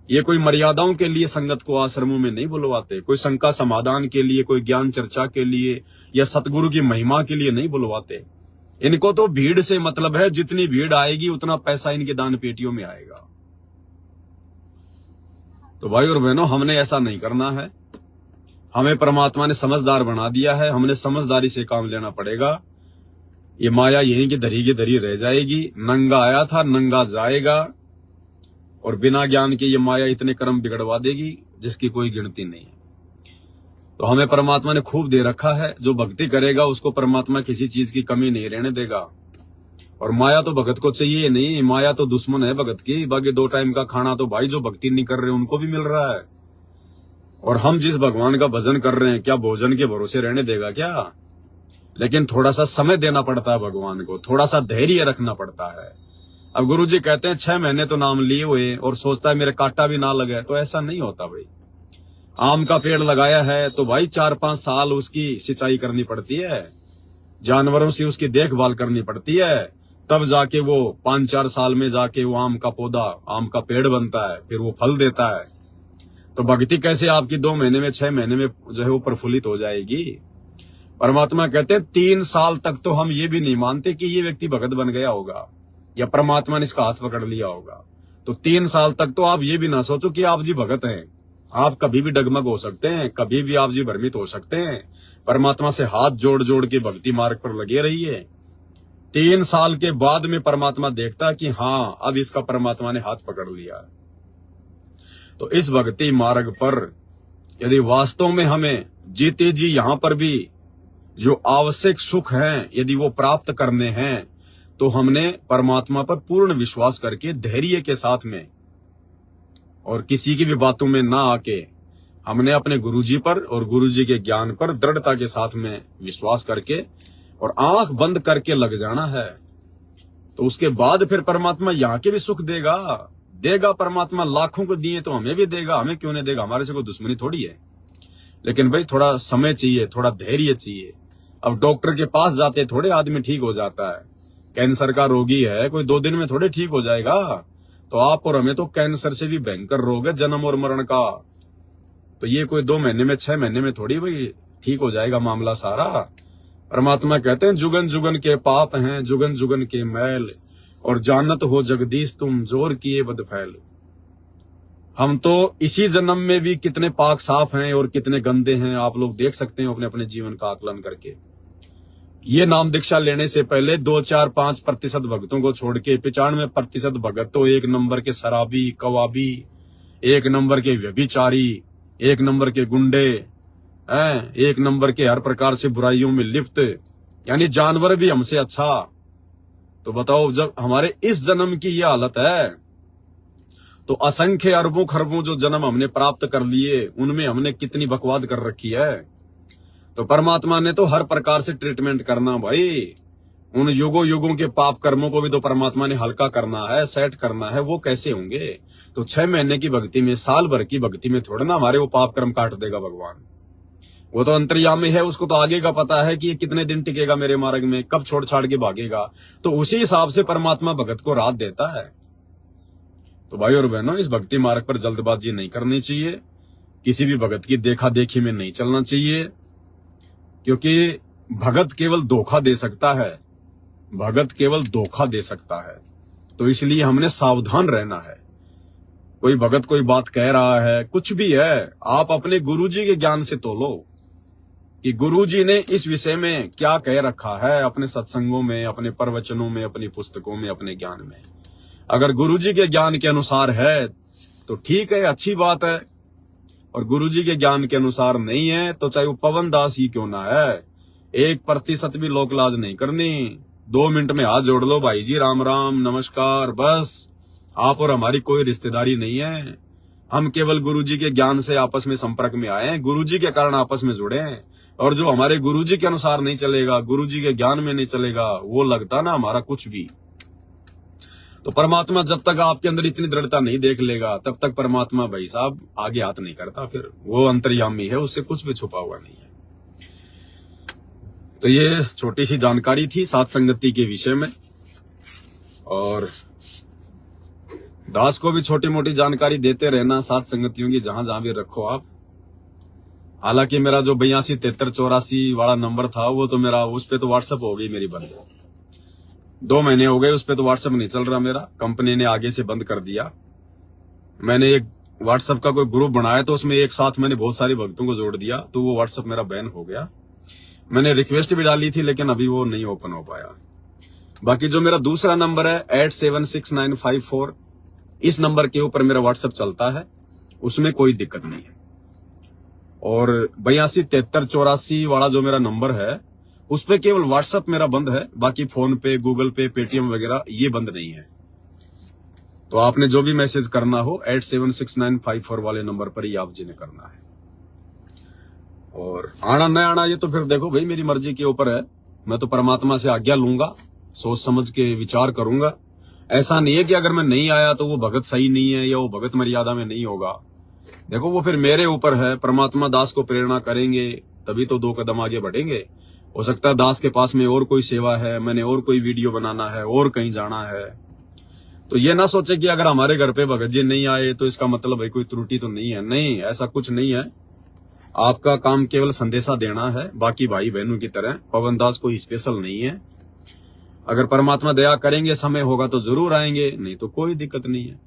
ये कोई मर्यादाओं के लिए संगत को आश्रमों में नहीं बुलवाते, कोई शंका समाधान के लिए, कोई ज्ञान चर्चा के लिए या सतगुरु की महिमा के लिए नहीं बुलवाते। इनको तो भीड़ से मतलब है, जितनी भीड़ आएगी उतना पैसा इनके दान पेटियों में आएगा। तो भाई और बहनों, हमने ऐसा नहीं करना है। हमें परमात्मा ने समझदार बना दिया है, हमने समझदारी से काम लेना पड़ेगा। ये माया यहीं की धरी रह जाएगी। नंगा आया था, नंगा जाएगा, और बिना ज्ञान के ये माया इतने कर्म बिगड़वा देगी जिसकी कोई गिनती नहीं है। तो हमें परमात्मा ने खूब दे रखा है, जो भक्ति करेगा उसको परमात्मा किसी चीज की कमी नहीं रहने देगा। और माया तो भगत को चाहिए नहीं, माया तो दुश्मन है भगत की। बाकी 2 टाइम का खाना तो भाई जो भक्ति नहीं कर रहे उनको भी मिल रहा है। और हम जिस भगवान का भजन कर रहे हैं, क्या भोजन के भरोसे रहने देगा क्या? लेकिन थोड़ा सा समय देना पड़ता है भगवान को, थोड़ा सा धैर्य रखना पड़ता है। अब गुरुजी कहते हैं 6 महीने तो नाम लिए हुए और सोचता है मेरे कांटा भी ना लगे, तो ऐसा नहीं होता भाई। आम का पेड़ लगाया है तो भाई 4-5 साल उसकी सिंचाई करनी पड़ती है, जानवरों से उसकी देखभाल करनी पड़ती है, तब जाके वो 5-4 साल में जाके वो आम का पौधा, आम का पेड़ बनता है, फिर वो फल देता है। तो भक्ति कैसे आपकी 2 महीने में, 6 महीने में जो है वो प्रफुल्लित हो जाएगी? परमात्मा कहते हैं 3 साल तक तो हम ये भी नहीं मानते कि ये व्यक्ति भगत बन गया होगा या परमात्मा ने इसका हाथ पकड़ लिया होगा। तो 3 साल तक तो आप ये भी ना सोचो कि आप जी भगत हैं। आप कभी भी डगमग हो सकते हैं, कभी भी आप जी भ्रमित हो सकते हैं। परमात्मा से हाथ जोड़ जोड़ के भक्ति मार्ग पर लगे रहिए। 3 साल के बाद में परमात्मा देखता कि हाँ, अब इसका परमात्मा ने हाथ पकड़ लिया। तो इस भक्ति मार्ग पर यदि वास्तव में हमें जीते जी यहां पर भी जो आवश्यक सुख हैं यदि वो प्राप्त करने हैं, तो हमने परमात्मा पर पूर्ण विश्वास करके धैर्य के साथ में और किसी की भी बातों में ना आके हमने अपने गुरुजी पर और गुरुजी के ज्ञान पर दृढ़ता के साथ में विश्वास करके और आंख बंद करके लग जाना है। तो उसके बाद फिर परमात्मा यहाँ के भी सुख देगा। परमात्मा लाखों को दिए तो हमें भी देगा, हमें क्यों नहीं देगा? हमारे से कोई दुश्मनी थोड़ी है। लेकिन भाई थोड़ा समय चाहिए, थोड़ा धैर्य चाहिए। अब डॉक्टर के पास जाते थोड़े आदमी ठीक हो जाता है। कैंसर का रोगी है, कोई 2 दिन में थोड़े ठीक हो जाएगा। तो आप और हमें तो कैंसर से भी भयंकर रोग है, जन्म और मरण का। तो ये कोई 2 महीने में, 6 महीने में थोड़ी भाई ठीक हो जाएगा मामला सारा। परमात्मा कहते हैं जुगन जुगन के पाप हैं, जुगन जुगन के मैल, और जानत हो जगदीश तुम जोर किए बद फैल। हम तो इसी जन्म में भी कितने पाक साफ हैं और कितने गंदे हैं, आप लोग देख सकते हैं अपने अपने जीवन का आकलन करके। ये नाम दीक्षा लेने से पहले 2-4-5% भक्तों को छोड़ के 95% भगत तो 1 नंबर के शराबी, कवाबी, 1 नंबर के व्यभिचारी, 1 नंबर के गुंडे, 1 नंबर के हर प्रकार से बुराइयों में लिप्त, यानी जानवर भी हमसे अच्छा। तो बताओ, जब हमारे इस जन्म की ये हालत है, तो असंख्य अरबों खरबों जो जन्म हमने प्राप्त कर लिए उनमें हमने कितनी बकवाद कर रखी है। तो परमात्मा ने तो हर प्रकार से ट्रीटमेंट करना भाई। उन युगों युगों के पाप कर्मों को भी तो परमात्मा ने हल्का करना है, सेट करना है। वो कैसे होंगे? तो 6 महीने की भक्ति में, साल भर की भक्ति में थोड़ा ना हमारे वो पाप कर्म काट देगा भगवान। वो तो अंतर्यामी है, उसको तो आगे का पता है कि ये कितने दिन टिकेगा मेरे मार्ग में, कब छोड़ छाड़ के भागेगा। तो उसी हिसाब से परमात्मा भगत को राहत देता है। तो भाई और बहनों, इस भक्ति मार्ग पर जल्दबाजी नहीं करनी चाहिए, किसी भी भगत की देखा देखी में नहीं चलना चाहिए, क्योंकि भगत केवल धोखा दे सकता है, भगत केवल धोखा दे सकता है। तो इसलिए हमने सावधान रहना है। कोई भगत कोई बात कह रहा है, कुछ भी है, आप अपने गुरुजी के ज्ञान से तोलो कि गुरुजी ने इस विषय में क्या कह रखा है अपने सत्संगों में, अपने प्रवचनों में, अपनी पुस्तकों में, अपने ज्ञान में। अगर गुरुजी के ज्ञान के अनुसार है तो ठीक है, अच्छी बात है, और गुरुजी के ज्ञान के अनुसार नहीं है तो चाहे वो पवन दास ही क्यों ना है, 1% भी लोक लाज नहीं करनी। 2 मिनट में हाथ जोड़ लो, भाई जी राम राम नमस्कार, बस। आप और हमारी कोई रिश्तेदारी नहीं है, हम केवल गुरुजी के ज्ञान से आपस में संपर्क में आए हैं, गुरुजी के कारण आपस में जुड़े हैं। और जो हमारे गुरुजी के अनुसार नहीं चलेगा, गुरुजी के ज्ञान में नहीं चलेगा, वो लगता ना हमारा कुछ भी। तो परमात्मा जब तक आपके अंदर इतनी दृढ़ता नहीं देख लेगा, तब तक परमात्मा भाई साहब आगे हाथ नहीं करता। फिर वो अंतर्यामी है, उससे कुछ भी छुपा हुआ नहीं है। तो ये छोटी सी जानकारी थी सात संगति के विषय में, और दास को भी छोटी मोटी जानकारी देते रहना सात संगतियों की, जहां जहां भी रखो आप। हालांकि मेरा जो 82 73 84 वाला नंबर था, वो तो मेरा उस पे तो व्हाट्सएप हो गई मेरी बंद। 2 महीने हो गए उस पे तो व्हाट्सएप नहीं चल रहा मेरा, कंपनी ने आगे से बंद कर दिया। मैंने एक व्हाट्सएप का कोई ग्रुप बनाया, तो उसमें एक साथ मैंने बहुत सारे भक्तों को जोड़ दिया, तो वो व्हाट्सएप मेरा बैन हो गया। मैंने रिक्वेस्ट भी डाली थी, लेकिन अभी वो नहीं ओपन हो पाया। बाकी जो मेरा दूसरा नंबर है 876954, इस नंबर के ऊपर मेरा व्हाट्सएप चलता है, उसमें कोई दिक्कत नहीं है। और 82 73 84 वाला जो मेरा नंबर है, उस पे केवल व्हाट्सएप मेरा बंद है, बाकी फोन पे, गूगल पे, पेटीएम वगैरह ये बंद नहीं है। तो आपने जो भी मैसेज करना हो 876954 वाले नंबर पर ही आप जिन्हें करना है। और आना न आना ये तो फिर देखो भाई, मेरी मर्जी के ऊपर है। मैं तो परमात्मा से आज्ञा लूंगा, सोच समझ के विचार करूंगा। ऐसा नहीं है कि अगर मैं नहीं आया तो वो भगत सही नहीं है या वो भगत मर्यादा में नहीं होगा। देखो वो फिर मेरे ऊपर है। परमात्मा दास को प्रेरणा करेंगे तभी तो 2 कदम आगे बढ़ेंगे। हो सकता है दास के पास में और कोई सेवा है, मैंने और कोई वीडियो बनाना है, और कहीं जाना है। तो ये ना सोचे कि अगर हमारे घर पे भगत जी नहीं आए तो इसका मतलब भाई कोई त्रुटि तो नहीं है। नहीं, ऐसा कुछ नहीं है। आपका काम केवल संदेशा देना है, बाकी भाई बहनों की तरह पवन दास कोई स्पेशल नहीं है। अगर परमात्मा दया करेंगे, समय होगा तो जरूर आएंगे, नहीं तो कोई दिक्कत नहीं है।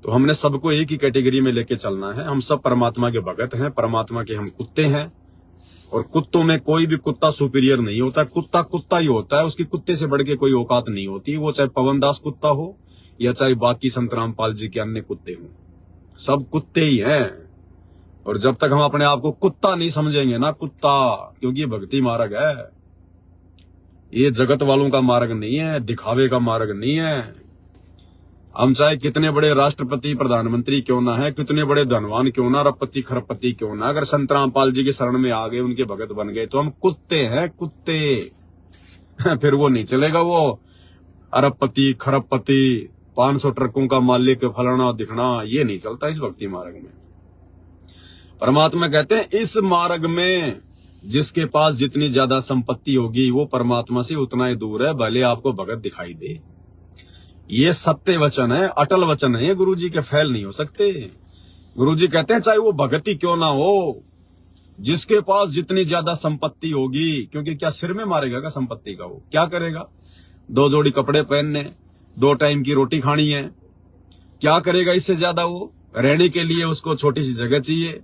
तो हमने सबको एक ही कैटेगरी में लेके चलना है। हम सब परमात्मा के भगत हैं, परमात्मा के हम कुत्ते हैं। और कुत्तों में कोई भी कुत्ता सुपीरियर नहीं होता, कुत्ता कुत्ता ही होता है, उसकी कुत्ते से बढ़ के कोई औकात नहीं होती। वो चाहे पवन दास कुत्ता हो या चाहे बाकी संत रामपाल जी के अन्य कुत्ते हों, सब कुत्ते ही हैं। और जब तक हम अपने आप को कुत्ता नहीं समझेंगे ना, कुत्ता, क्योंकि ये भक्ति मार्ग है, ये जगत वालों का मार्ग नहीं है, दिखावे का मार्ग नहीं है। हम चाहे कितने बड़े राष्ट्रपति प्रधानमंत्री क्यों ना है, कितने बड़े धनवान क्यों ना, अरबपति खरबपति क्यों ना, अगर संत रामपाल जी के शरण में आ गए, उनके भगत बन गए, तो हम कुत्ते हैं, कुत्ते। फिर वो नहीं चलेगा, वो अरबपति खरबपति 500 ट्रकों का मालिक फलाना दिखना, ये नहीं चलता इस भक्ति मार्ग में। परमात्मा कहते हैं इस मार्ग में जिसके पास जितनी ज्यादा संपत्ति होगी वो परमात्मा से उतना ही दूर है, भले आपको भगत दिखाई दे। ये सत्य वचन है, अटल वचन है, ये गुरुजी के फैल नहीं हो सकते। गुरुजी कहते हैं चाहे वो भगत ही क्यों ना हो, जिसके पास जितनी ज्यादा संपत्ति होगी, क्योंकि क्या सिर में मारेगा क्या संपत्ति का, वो क्या करेगा? 2 जोड़ी कपड़े पहनने, 2 टाइम की रोटी खानी है, क्या करेगा इससे ज्यादा? वो रहने के लिए उसको छोटी सी जगह चाहिए।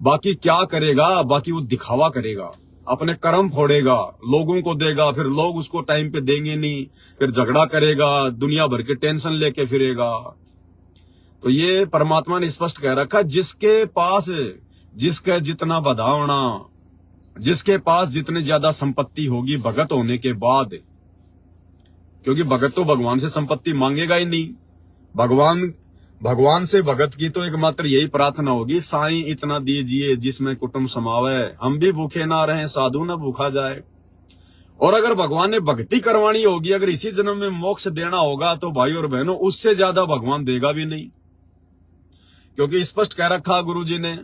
बाकी क्या करेगा? बाकी वो दिखावा करेगा, अपने कर्म फोड़ेगा, लोगों को देगा, फिर लोग उसको टाइम पे देंगे नहीं, फिर झगड़ा करेगा, दुनिया भर के टेंशन लेके फिरेगा। तो ये परमात्मा ने स्पष्ट कह रखा, जिसके पास जिसका जितना बधावना, जिसके पास जितनी ज्यादा संपत्ति होगी भगत होने के बाद, क्योंकि भगत तो भगवान से संपत्ति मांगेगा ही नहीं। भगवान से भगत की तो एकमात्र यही प्रार्थना होगी, साईं इतना दीजिए जिसमें कुटुंब समावे, हम भी भूखे ना रहें, साधु ना भूखा जाए। और अगर भगवान ने भक्ति करवानी होगी, अगर इसी जन्म में मोक्ष देना होगा, तो भाई और बहनों उससे ज्यादा भगवान देगा भी नहीं। क्योंकि स्पष्ट कह रखा गुरुजी ने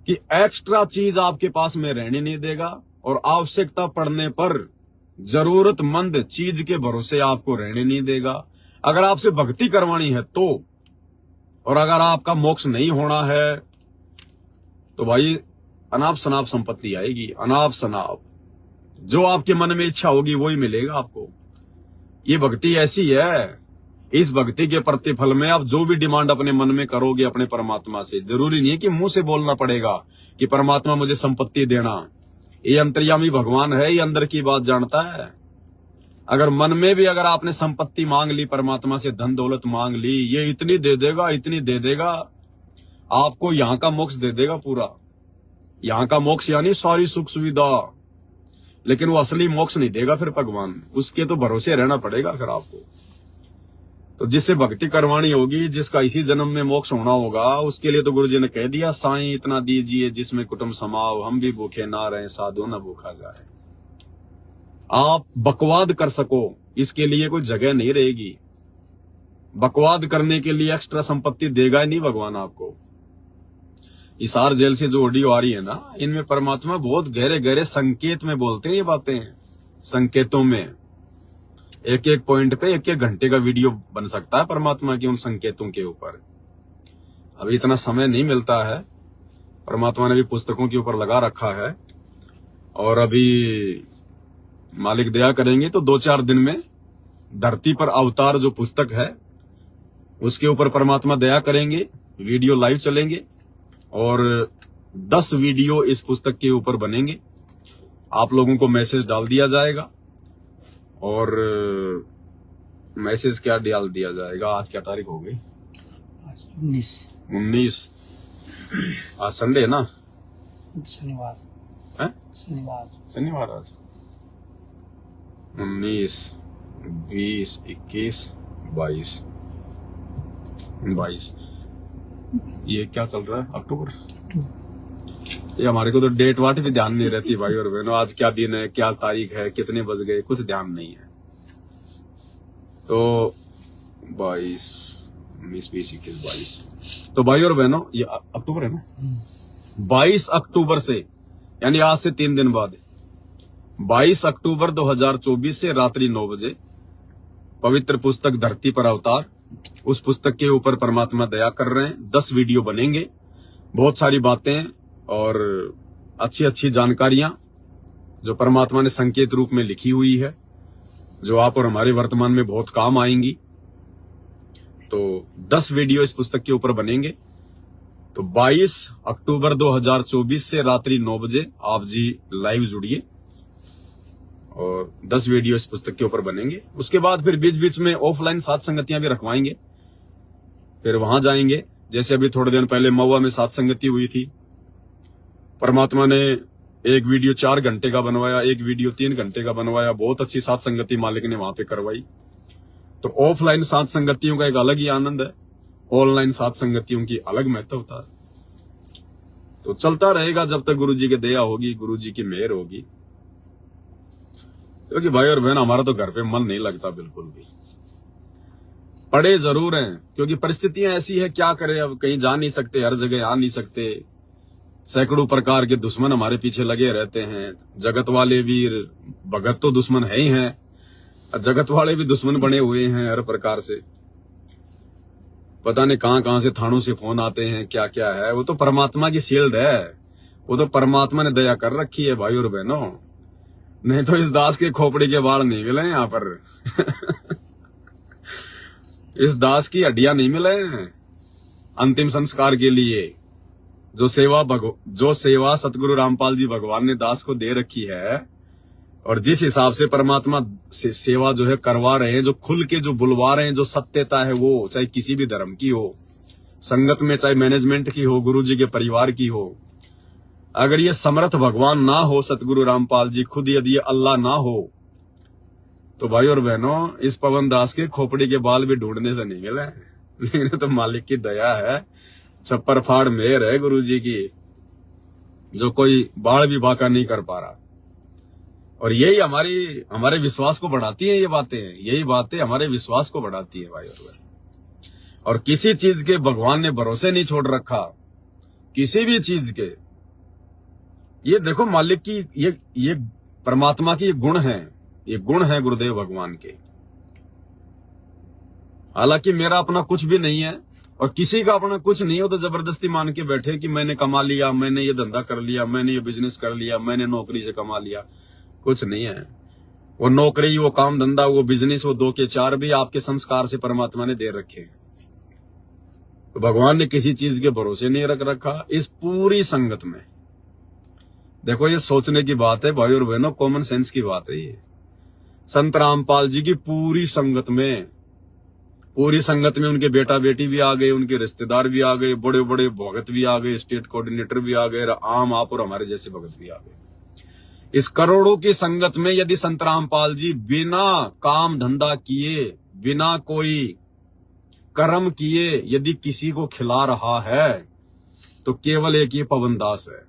कि एक्स्ट्रा चीज आपके पास में रहने नहीं देगा, और आवश्यकता पड़ने पर जरूरतमंद चीज के भरोसे आपको रहने नहीं देगा। अगर आपसे भक्ति करवानी है तो, और अगर आपका मोक्ष नहीं होना है तो भाई अनाप शनाप संपत्ति आएगी, अनाप शनाप। जो आपके मन में इच्छा होगी वही मिलेगा आपको। ये भक्ति ऐसी है, इस भक्ति के प्रतिफल में आप जो भी डिमांड अपने मन में करोगे अपने परमात्मा से, जरूरी नहीं है कि मुंह से बोलना पड़ेगा कि परमात्मा मुझे संपत्ति देना। ये अंतर्यामी भगवान है, ये अंदर की बात जानता है। अगर मन में भी अगर आपने संपत्ति मांग ली, परमात्मा से धन दौलत मांग ली, ये इतनी दे देगा, इतनी दे देगा, आपको यहाँ का मोक्ष दे देगा पूरा। यहाँ का मोक्ष यानी सारी सुख सुविधा, लेकिन वो असली मोक्ष नहीं देगा फिर भगवान, उसके तो भरोसे रहना पड़ेगा फिर आपको। तो जिससे भक्ति करवानी होगी, जिसका इसी जन्म में मोक्ष होना होगा, उसके लिए तो गुरु जी ने कह दिया, साईं इतना दीजिए जिसमें कुटुंब समाओ, हम भी भूखे ना रहे, साधु ना भूखा जाए। आप बकवाद कर सको, इसके लिए कोई जगह नहीं रहेगी। बकवाद करने के लिए एक्स्ट्रा संपत्ति देगा ही नहीं भगवान आपको। हिसार जेल से जो ऑडियो आ रही है ना, इनमें परमात्मा बहुत गहरे गहरे संकेत में बोलते हैं ये बातें, संकेतों में। एक एक पॉइंट पे एक एक घंटे का वीडियो बन सकता है परमात्मा की उन संकेतों के ऊपर। अभी इतना समय नहीं मिलता है, परमात्मा ने भी पुस्तकों के ऊपर लगा रखा है, और अभी मालिक दया करेंगे तो 2-4 दिन में धरती पर अवतार जो पुस्तक है उसके ऊपर परमात्मा दया करेंगे, वीडियो लाइव चलेंगे, और 10 वीडियो इस पुस्तक के ऊपर बनेंगे। आप लोगों को मैसेज डाल दिया जाएगा, और मैसेज क्या डाल दिया जाएगा, आज क्या तारीख हो गई? 19। आज संडे है ना? शनिवार है? शनिवार आज 19, 20, 21, 22। ये क्या चल रहा है? अक्टूबर। ये हमारे को तो डेट वाट भी ध्यान नहीं रहती भाई और बहनों, आज क्या दिन है, क्या तारीख है, कितने बज गए, कुछ ध्यान नहीं है। तो 22, 19, 20, 21, 22। तो भाई और बहनों, ये अक्टूबर है ना? 22 अक्टूबर से, यानी आज से 3 दिन बाद, 22 अक्टूबर 2024 से रात्रि 9 बजे पवित्र पुस्तक धरती पर अवतार, उस पुस्तक के ऊपर परमात्मा दया कर रहे हैं। 10 वीडियो बनेंगे, बहुत सारी बातें और अच्छी अच्छी जानकारियां जो परमात्मा ने संकेत रूप में लिखी हुई है, जो आप और हमारे वर्तमान में बहुत काम आएंगी। तो 10 वीडियो इस पुस्तक के ऊपर बनेंगे। तो 22 अक्टूबर 2024 से रात्रि 9 बजे आप जी लाइव जुड़िए, और 10 वीडियो इस पुस्तक के ऊपर बनेंगे। उसके बाद फिर बीच बीच में ऑफलाइन सात संगतियां भी रखवाएंगे, फिर वहां जाएंगे। जैसे अभी थोड़े दिन पहले महुआ में सात संगति हुई थी, परमात्मा ने एक वीडियो 4 घंटे का बनवाया, एक वीडियो 3 घंटे का बनवाया। बहुत अच्छी सात संगति मालिक ने वहां पे करवाई। तो ऑफलाइन सात संगतियों का एक अलग ही आनंद है, ऑनलाइन सात संगतियों की अलग महत्वता है। तो चलता रहेगा जब तक गुरु जी की दया होगी, गुरु जी की मेहर होगी। क्योंकि भाई और बहन, हमारा तो घर पे मन नहीं लगता बिल्कुल भी। पढ़े जरूर हैं, क्योंकि परिस्थितियां ऐसी है, क्या करें अब, कहीं जा नहीं सकते, हर जगह आ नहीं सकते। सैकड़ों प्रकार के दुश्मन हमारे पीछे लगे रहते हैं। जगत वाले भी, भगत तो दुश्मन है ही हैं, जगत वाले भी दुश्मन बने हुए हैं हर प्रकार से। पता नहीं कहां कहां से थानों से फोन आते हैं, क्या क्या है। वो तो परमात्मा की शील्ड है, वो तो परमात्मा ने दया कर रखी है भाई और बहनों। नहीं तो इस दास के खोपड़ी के बाल नहीं मिले यहाँ पर इस दास की हड्डियां नहीं मिले अंतिम संस्कार के लिए। जो सेवा सतगुरु रामपाल जी भगवान ने दास को दे रखी है, और जिस हिसाब से परमात्मा सेवा जो है करवा रहे हैं, जो खुल के जो बुलवा रहे हैं, जो सत्यता है वो, चाहे किसी भी धर्म की हो, संगत में चाहे मैनेजमेंट की हो, गुरु जी के परिवार की हो, अगर ये समर्थ भगवान ना हो, सतगुरु रामपाल जी खुद, यदि ये अल्लाह ना हो, तो भाई और बहनों, इस पवन दास के खोपड़ी के बाल भी ढूंढने से नहीं मिले। लेकिन तो मालिक की दया है, छप्पर फाड़ मेहर है गुरु जी की, जो कोई बाढ़ भी बाका नहीं कर पा रहा। और यही हमारे विश्वास को बढ़ाती है, ये बातें, यही बातें हमारे विश्वास को बढ़ाती है भाई और बहन। और किसी चीज के भगवान ने भरोसे नहीं छोड़ रखा, किसी भी चीज के। ये देखो मालिक की, ये परमात्मा की ये गुण है, ये गुण है गुरुदेव भगवान के। हालांकि मेरा अपना कुछ भी नहीं है, और किसी का अपना कुछ नहीं हो तो जबरदस्ती मान के बैठे कि मैंने कमा लिया, मैंने ये धंधा कर लिया, मैंने ये बिजनेस कर लिया, मैंने नौकरी से कमा लिया। कुछ नहीं है। वो नौकरी, वो काम धंधा, वो बिजनेस, वो 2 के 4 भी आपके संस्कार से परमात्मा ने दे रखे हैं। तो भगवान ने किसी चीज के भरोसे नहीं रख रखा इस पूरी संगत में। देखो ये सोचने की बात है भाई और बहनों, कॉमन सेंस की बात है ये। संत रामपाल जी की पूरी संगत में उनके बेटा बेटी भी आ गए, उनके रिश्तेदार भी आ गए, बड़े बड़े भगत भी आ गए, स्टेट कोऑर्डिनेटर भी आ गए, आम आप और हमारे जैसे भगत भी आ गए। इस करोड़ों की संगत में यदि संत रामपाल जी बिना काम धंधा किए, बिना कोई कर्म किए यदि किसी को खिला रहा है तो केवल एक ये पवन दास है,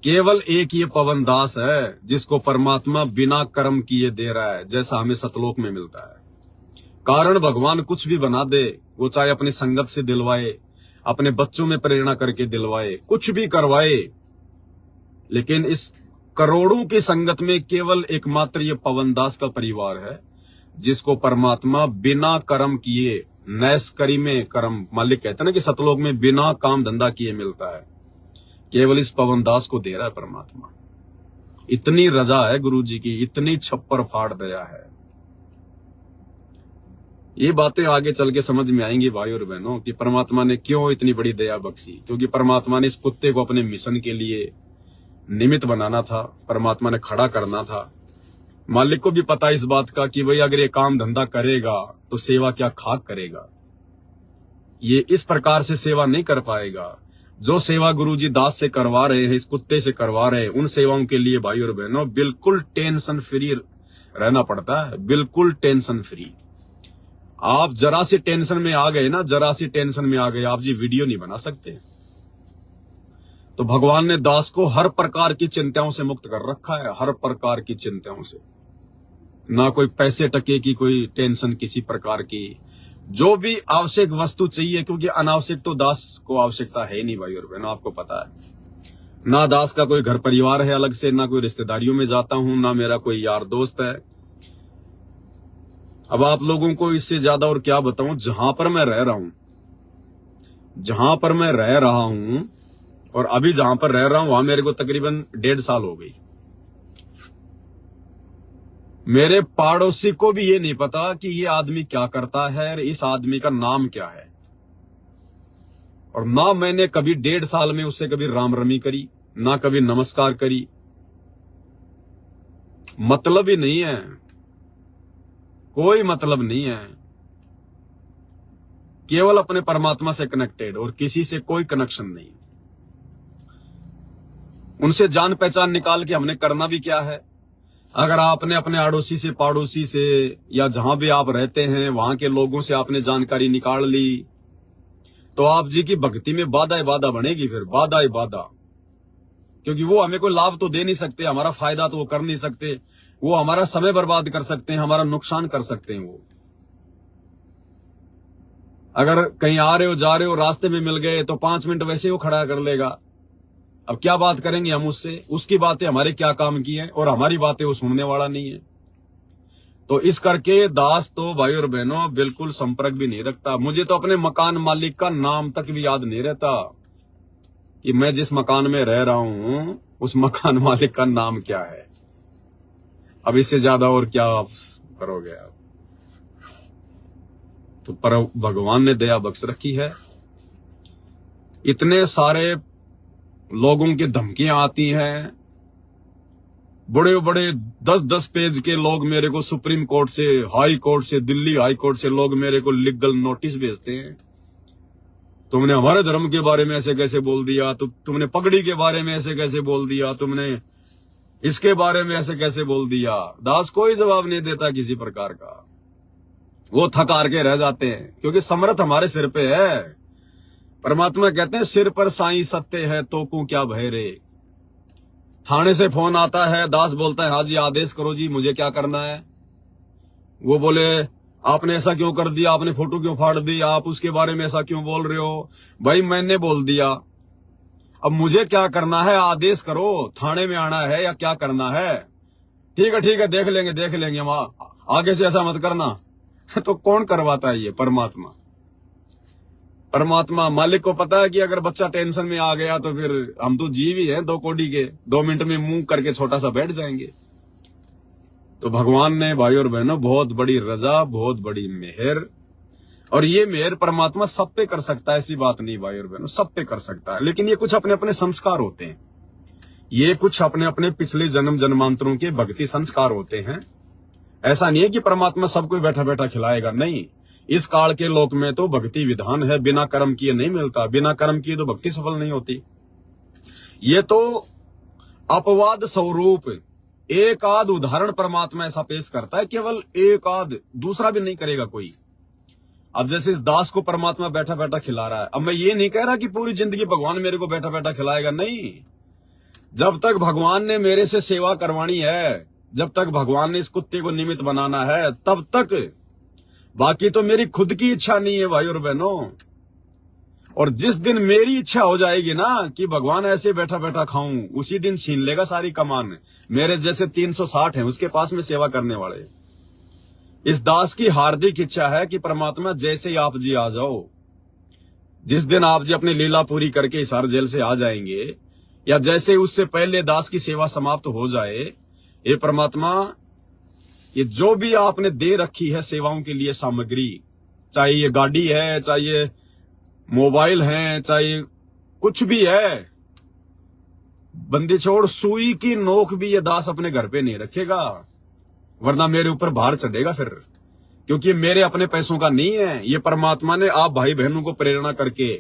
केवल एक ये पवन दास है जिसको परमात्मा बिना कर्म किए दे रहा है, जैसा हमें सतलोक में मिलता है। कारण भगवान कुछ भी बना दे, वो चाहे अपनी संगत से दिलवाए, अपने बच्चों में प्रेरणा करके दिलवाए, कुछ भी करवाए, लेकिन इस करोड़ों की संगत में केवल एकमात्र ये पवन दास का परिवार है जिसको परमात्मा बिना कर्म किए, नैष्करी में कर्म, मालिक कहते हैं ना कि सतलोक में बिना काम धंधा किए मिलता है, केवल इस पवन दास को दे रहा है परमात्मा। इतनी रजा है गुरु जी की, इतनी छप्पर फाड़ दया है। ये बातें आगे चल के समझ में आएंगी भाई और बहनों कि परमात्मा ने क्यों इतनी बड़ी दया बख्शी। क्योंकि परमात्मा ने इस कुत्ते को अपने मिशन के लिए निमित्त बनाना था, परमात्मा ने खड़ा करना था। मालिक को भी पता इस बात का कि भाई अगर ये काम धंधा करेगा तो सेवा क्या खाक करेगा, ये इस प्रकार से सेवा नहीं कर पाएगा। जो सेवा गुरुजी दास से करवा रहे हैं, इस कुत्ते से करवा रहे हैं, उन सेवाओं के लिए भाई और बहनों बिल्कुल टेंशन फ्री रहना पड़ता है, बिल्कुल टेंशन फ्री। आप जरा सी टेंशन में आ गए ना, जरा सी टेंशन में आ गए, आप जी वीडियो नहीं बना सकते। तो भगवान ने दास को हर प्रकार की चिंताओं से मुक्त कर रखा है, हर प्रकार की चिंताओं से। ना कोई पैसे टके की कोई टेंशन किसी प्रकार की, जो भी आवश्यक वस्तु चाहिए, क्योंकि अनावश्यक तो दास को आवश्यकता है नहीं भाई और बहनों, आपको पता है। ना दास का कोई घर परिवार है अलग से, ना कोई रिश्तेदारियों में जाता हूं, ना मेरा कोई यार दोस्त है। अब आप लोगों को इससे ज्यादा और क्या बताऊं, जहां पर मैं रह रहा हूं, जहां पर मैं रह रहा हूं और अभी जहां पर रह रहा हूं वहां मेरे को तकरीबन 1.5 साल हो गई। मेरे पड़ोसी को भी ये नहीं पता कि ये आदमी क्या करता है और इस आदमी का नाम क्या है। और ना मैंने कभी 1.5 साल में उससे कभी राम रमी करी, ना कभी नमस्कार करी। मतलब ही नहीं है, कोई मतलब नहीं है। केवल अपने परमात्मा से कनेक्टेड और किसी से कोई कनेक्शन नहीं। उनसे जान पहचान निकाल के हमने करना भी क्या है। अगर आपने अपने अड़ोसी से, पड़ोसी से, या जहां भी आप रहते हैं वहां के लोगों से आपने जानकारी निकाल ली तो आप जी की भक्ति में बाधा ही बाधा बनेगी, फिर बाधा ही बाधा। क्योंकि वो हमें कोई लाभ तो दे नहीं सकते, हमारा फायदा तो वो कर नहीं सकते, वो हमारा समय बर्बाद कर सकते हैं, हमारा नुकसान कर सकते हैं। वो अगर कहीं आ रहे हो, जा रहे हो, रास्ते में मिल गए तो 5 मिनट वैसे वो खड़ा कर लेगा। अब क्या बात करेंगे हम उससे, उसकी बातें हमारे क्या काम की है और हमारी बातें वो सुनने वाला नहीं है। तो इस करके दास तो भाई और बहनों बिल्कुल संपर्क भी नहीं रखता। मुझे तो अपने मकान मालिक का नाम तक भी याद नहीं रहता कि मैं जिस मकान में रह रहा हूं उस मकान मालिक का नाम क्या है। अब इससे ज्यादा और क्या आप करोगे आप। तो पर भगवान ने दया बख्श रखी है। इतने सारे लोगों की धमकियां आती हैं, बड़े बड़े 10-10 पेज के लोग मेरे को सुप्रीम कोर्ट से, हाई कोर्ट से, दिल्ली हाई कोर्ट से लोग मेरे को लीगल नोटिस भेजते हैं। तुमने हमारे धर्म के बारे में ऐसे कैसे बोल दिया, तुमने पगड़ी के बारे में ऐसे कैसे बोल दिया, तुमने इसके बारे में ऐसे कैसे बोल दिया। दास कोई जवाब नहीं देता किसी प्रकार का, वो थक हार के रह जाते हैं क्योंकि समर्थ हमारे सिर पे है। परमात्मा कहते हैं सिर पर साईं सत्य है तो को क्या भय रे। थाने से फोन आता है, दास बोलता है हाँ जी आदेश करो जी, मुझे क्या करना है। वो बोले आपने ऐसा क्यों कर दिया, आपने फोटो क्यों फाड़ दी, आप उसके बारे में ऐसा क्यों बोल रहे हो। भाई मैंने बोल दिया, अब मुझे क्या करना है, आदेश करो, थाने में आना है या क्या करना है। ठीक है देख लेंगे हम, आगे से ऐसा मत करना। तो कौन करवाता है ये, परमात्मा। परमात्मा मालिक को पता है कि अगर बच्चा टेंशन में आ गया तो फिर हम तो जीव ही हैं 2 कौड़ी के, 2 मिनट में मुंह करके छोटा सा बैठ जाएंगे। तो भगवान ने भाई और बहनों बहुत बड़ी रजा, बहुत बड़ी मेहर, और ये मेहर परमात्मा सब पे कर सकता है, ऐसी बात नहीं भाई और बहनों, सब पे कर सकता है। लेकिन ये कुछ अपने अपने संस्कार होते हैं, ये कुछ अपने अपने पिछले जन्म जन्मांतरों के भक्ति संस्कार होते हैं। ऐसा नहीं है कि परमात्मा सबको बैठा बैठा खिलाएगा, नहीं। इस काल के लोक में तो भक्ति विधान है, बिना कर्म किए नहीं मिलता, बिना कर्म किए तो भक्ति सफल नहीं होती। ये तो अपवाद स्वरूप एक आध उदाहरण परमात्मा ऐसा पेश करता है, केवल एक आध, दूसरा भी नहीं करेगा कोई। अब जैसे इस दास को परमात्मा बैठा बैठा खिला रहा है, अब मैं ये नहीं कह रहा कि पूरी जिंदगी भगवान मेरे को बैठा बैठा खिलाएगा, नहीं। जब तक भगवान ने मेरे से सेवा करवानी है, जब तक भगवान ने इस कुत्ते को निमित्त बनाना है, तब तक। बाकी तो मेरी खुद की इच्छा नहीं है भाई और बहनों। और जिस दिन मेरी इच्छा हो जाएगी ना कि भगवान ऐसे बैठा बैठा खाऊं, उसी दिन छीन लेगा सारी कमान। मेरे जैसे 360 हैं उसके पास में सेवा करने वाले। इस दास की हार्दिक इच्छा है कि परमात्मा जैसे ही आप जी आ जाओ, जिस दिन आप जी अपनी लीला पूरी करके हिसार जेल से आ जाएंगे, या जैसे उससे पहले दास की सेवा समाप्त हो जाए, ये परमात्मा, ये जो भी आपने दे रखी है सेवाओं के लिए सामग्री, चाहे ये गाड़ी है, चाहे ये मोबाइल है, चाहे कुछ भी है, बंदी छोड़ सुई की नोक भी ये दास अपने घर पे नहीं रखेगा, वरना मेरे ऊपर भार चढ़ेगा फिर। क्योंकि मेरे अपने पैसों का नहीं है, ये परमात्मा ने आप भाई बहनों को प्रेरणा करके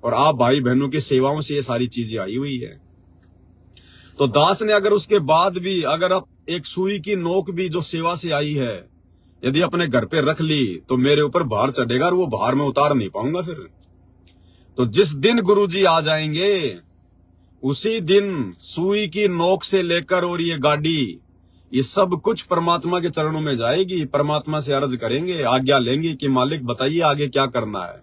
और आप भाई बहनों की सेवाओं से ये सारी चीजें आई हुई है। तो दास ने अगर उसके बाद भी, अगर आप एक सुई की नोक भी जो सेवा से आई है यदि अपने घर पे रख ली, तो मेरे ऊपर भार चढ़ेगा और वो भार में उतार नहीं पाऊंगा फिर। तो जिस दिन गुरुजी आ जाएंगे, उसी दिन सुई की नोक से लेकर और ये गाड़ी, ये सब कुछ परमात्मा के चरणों में जाएगी। परमात्मा से अर्ज करेंगे, आज्ञा लेंगे कि मालिक बताइए आगे क्या करना है।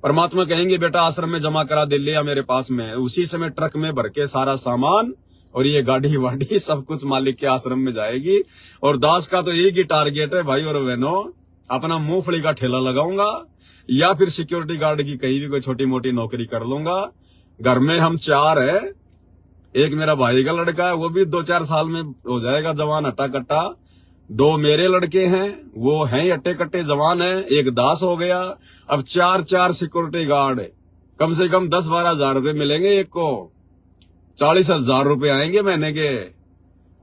परमात्मा कहेंगे बेटा आश्रम में जमा करा दे, ले आ मेरे पास में। उसी समय ट्रक में भर के सारा सामान और ये गाड़ी वाड़ी सब कुछ मालिक के आश्रम में जाएगी। और दास का तो एक ही टारगेट है भाई और बहनों, अपना मूंगफली का ठेला लगाऊंगा या फिर सिक्योरिटी गार्ड की कहीं भी कोई छोटी मोटी नौकरी कर लूंगा। घर में हम 4 है, एक मेरा भाई का लड़का है, वो भी 2-4 साल में हो जाएगा जवान हट्टा कट्टा। 2 मेरे लड़के हैं, वो हैं अट्टे कट्टे जवान है। एक दास हो गया। अब 4 सिक्योरिटी गार्ड, कम से कम 10-12 हजार रुपए मिलेंगे एक को। 40,000 रुपए आएंगे महीने के।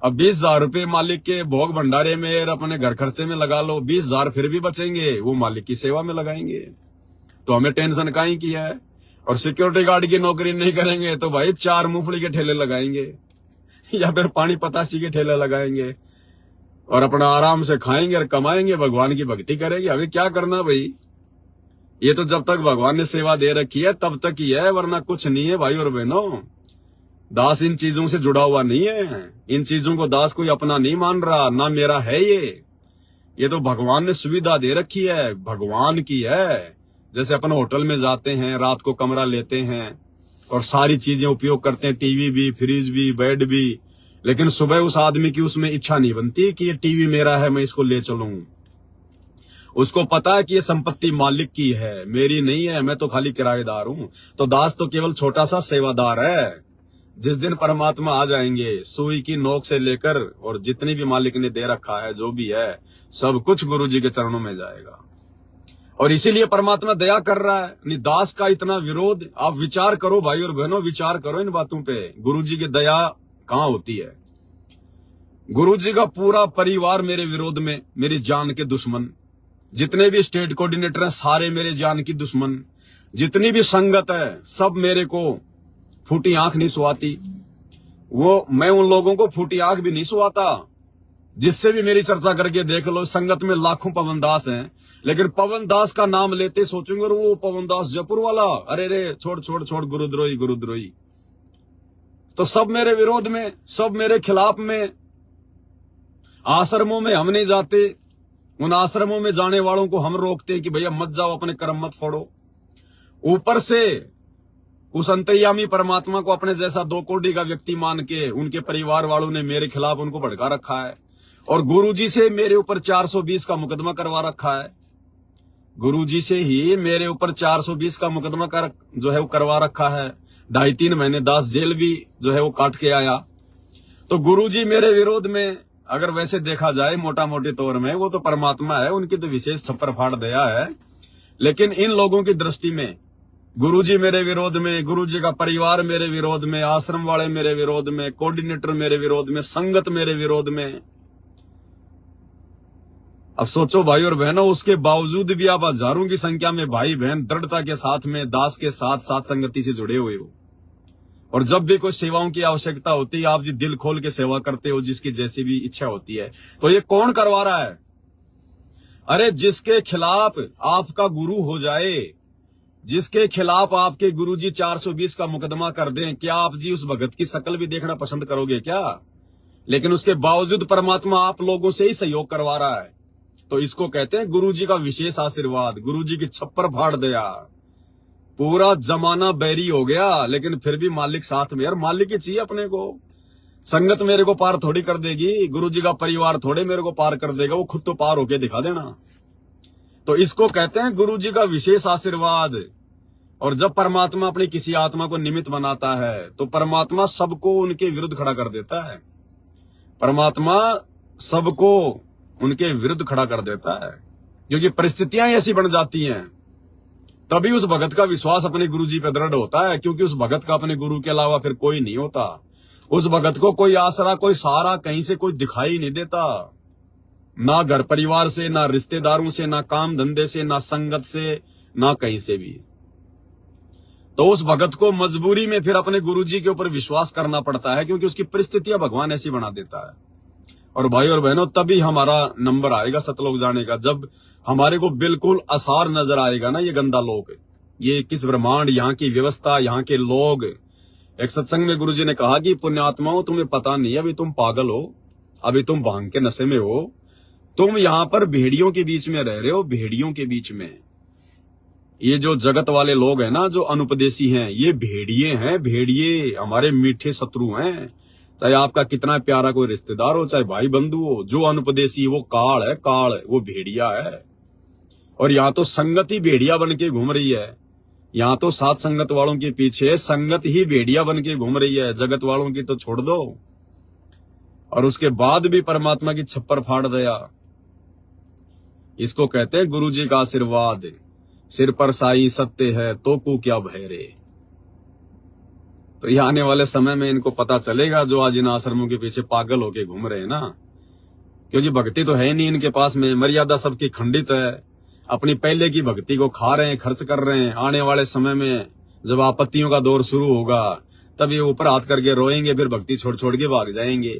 अब 20,000 रुपए मालिक के भोग भंडारे में और अपने घर खर्चे में लगा लो, 20,000 फिर भी बचेंगे, वो मालिक की सेवा में लगाएंगे। तो हमें टेंशन काहे की है। और सिक्योरिटी गार्ड की नौकरी नहीं करेंगे तो भाई 4 मूंगफली के ठेले लगाएंगे या फिर पानी पतासी के ठेले लगाएंगे और अपना आराम से खाएंगे और कमाएंगे, भगवान की भक्ति करेंगे। अभी क्या करना भाई, ये तो जब तक भगवान ने सेवा दे रखी है तब तक ही है, वरना कुछ नहीं है भाई और बहनों। दास इन चीजों से जुड़ा हुआ नहीं है, इन चीजों को दास कोई अपना नहीं मान रहा, ना मेरा है ये तो भगवान ने सुविधा दे रखी है, भगवान की है। जैसे अपन होटल में जाते हैं, रात को कमरा लेते हैं और सारी चीजें उपयोग करते हैं, टीवी भी, फ्रिज भी, बेड भी, लेकिन सुबह उस आदमी की उसमें इच्छा नहीं बनती कि ये टीवी मेरा है, मैं इसको ले चलूं। उसको पता है कि ये संपत्ति मालिक की है, मेरी नहीं है, मैं तो खाली किराएदार हूं। तो दास तो केवल छोटा सा सेवादार है। जिस दिन परमात्मा आ जाएंगे, सुई की नोक से लेकर और जितनी भी मालिक ने दे रखा है, जो भी है, सब कुछ गुरु जी के चरणों में जाएगा। और इसीलिए परमात्मा दया कर रहा है। नहीं दास का इतना विरोध, आप विचार करो भाई और बहनों, विचार करो इन बातों पे। गुरु जी की दया कहां होती है। गुरु जी का पूरा परिवार मेरे विरोध में, मेरी जान के दुश्मन। जितने भी स्टेट कोऑर्डिनेटर हैं सारे मेरे जान की दुश्मन। जितनी भी संगत है सब मेरे को फूटी आंख नहीं सुहाती। वो मैं उन लोगों को फूटी आंख भी नहीं सुहाता। जिससे भी मेरी चर्चा करके देख लो, संगत में लाखों पवन दास हैं, लेकिन पवन दास का नाम लेते सोचेंगे और वो पवन दास जयपुर वाला, अरे रे छोड़ छोड़ छोड़, गुरुद्रोही गुरुद्रोही। तो सब मेरे विरोध में, सब मेरे खिलाफ में। आश्रमों में हम नहीं जाते, उन आश्रमों में जाने वालों को हम रोकते हैं कि भैया मत जाओ, अपने कर्म मत फोड़ो। ऊपर से उस अंतर्यामी परमात्मा को अपने जैसा 2 कोड़ी का व्यक्ति मान के उनके परिवार वालों ने मेरे खिलाफ उनको भड़का रखा है। और गुरुजी से मेरे ऊपर 420 का मुकदमा करवा रखा है। गुरुजी से ही मेरे ऊपर 420 का मुकदमा जो है वो करवा रखा है। 2.5-3 महीने दास जेल भी जो है वो काट के आया। तो गुरुजी मेरे विरोध में, अगर वैसे देखा जाए मोटा मोटी तौर में, वो तो परमात्मा है, उनकी तो विशेष छप्पर फाड़ दया है। लेकिन इन लोगों की दृष्टि में गुरुजी मेरे विरोध में, गुरुजी का परिवार मेरे विरोध में, आश्रम वाले मेरे विरोध में, कोऑर्डिनेटर मेरे विरोध में, संगत मेरे विरोध में। अब सोचो भाई और बहनों, उसके बावजूद भी आप हजारों की संख्या में भाई बहन दृढ़ता के साथ में दास के साथ साथ संगति से जुड़े हुए हो। और जब भी कोई सेवाओं की आवश्यकता होती है, आप जी दिल खोल के सेवा करते हो, जिसकी जैसी भी इच्छा होती है। तो ये कौन करवा रहा है। अरे जिसके खिलाफ आपका गुरु हो जाए, जिसके खिलाफ आपके गुरुजी 420 का मुकदमा कर दें, क्या आप जी उस भगत की शक्ल भी देखना पसंद करोगे क्या? लेकिन उसके बावजूद परमात्मा आप लोगों से ही सहयोग करवा रहा है। तो इसको कहते हैं गुरुजी का विशेष आशीर्वाद, गुरुजी की छप्पर फाड़ दिया। पूरा जमाना बैरी हो गया, लेकिन फिर भी मालिक साथ में। यार मालिक ही चाहिए अपने को। संगत मेरे को पार थोड़ी कर देगी, गुरुजी का परिवार थोड़े मेरे को पार कर देगा, वो खुद तो पार होके दिखा देना। तो इसको कहते हैं गुरुजी का विशेष आशीर्वाद। और जब परमात्मा अपनी किसी आत्मा को निमित्त बनाता है तो परमात्मा सबको उनके विरुद्ध खड़ा कर देता है। परमात्मा सबको उनके विरुद्ध खड़ा कर देता है, क्योंकि परिस्थितियां ऐसी बन जाती हैं। तभी उस भगत का विश्वास अपने गुरुजी पे दृढ़ होता है, क्योंकि उस भगत का अपने गुरु के अलावा फिर कोई नहीं होता। उस भगत को कोई आसरा, कोई सहारा कहीं से कोई दिखाई नहीं देता, ना घर परिवार से, ना रिश्तेदारों से, ना काम धंधे से, ना संगत से, ना कहीं से भी। तो उस भगत को मजबूरी में फिर अपने गुरुजी के ऊपर विश्वास करना पड़ता है, क्योंकि उसकी परिस्थितियां भगवान ऐसी बना देता है। और भाई और बहनों, तभी हमारा नंबर आएगा सतलोक जाने का, जब हमारे को बिल्कुल आसार नजर आएगा ना ये गंदा लोग, ये किस ब्रह्मांड, यहाँ की व्यवस्था, यहाँ के लोग। एक सत्संग में गुरुजी ने कहा कि पुण्यात्माओं, तुम्हें पता नहीं, अभी तुम पागल हो, अभी तुम भांग के नशे में हो, तुम यहाँ पर भेड़ियों के बीच में रह रहे हो, भेड़ियों के बीच में। ये जो जगत वाले लोग हैं ना, जो अनुपदेशी हैं, ये भेड़िए हैं, भेड़िए हमारे मीठे शत्रु हैं। चाहे आपका कितना प्यारा कोई रिश्तेदार हो, चाहे भाई बंधु हो, जो अनुपदेशी वो काल है, काल, वो भेड़िया है। और यहाँ तो संगत ही भेड़िया बन के घूम रही है। यहाँ तो सात संगत वालों के पीछे संगत ही भेड़िया बन के घूम रही है, जगत वालों की तो छोड़ दो। और उसके बाद भी परमात्मा की छप्पर फाड़ दिया। इसको कहते हैं गुरुजी का आशीर्वाद। सिर पर साई सत्य है तो को क्या भय रे। तो ये आने वाले समय में इनको पता चलेगा, जो आज इन आश्रमों के पीछे पागल होके घूम रहे हैं ना, क्योंकि भक्ति तो है नहीं इनके पास में, मर्यादा सबकी खंडित है, अपनी पहले की भक्ति को खा रहे हैं, खर्च कर रहे हैं। आने वाले समय में जब आपत्तियों का दौर शुरू होगा, तब ये ऊपर हाथ करके रोएंगे, फिर भक्ति छोड़ छोड़ के भाग जाएंगे।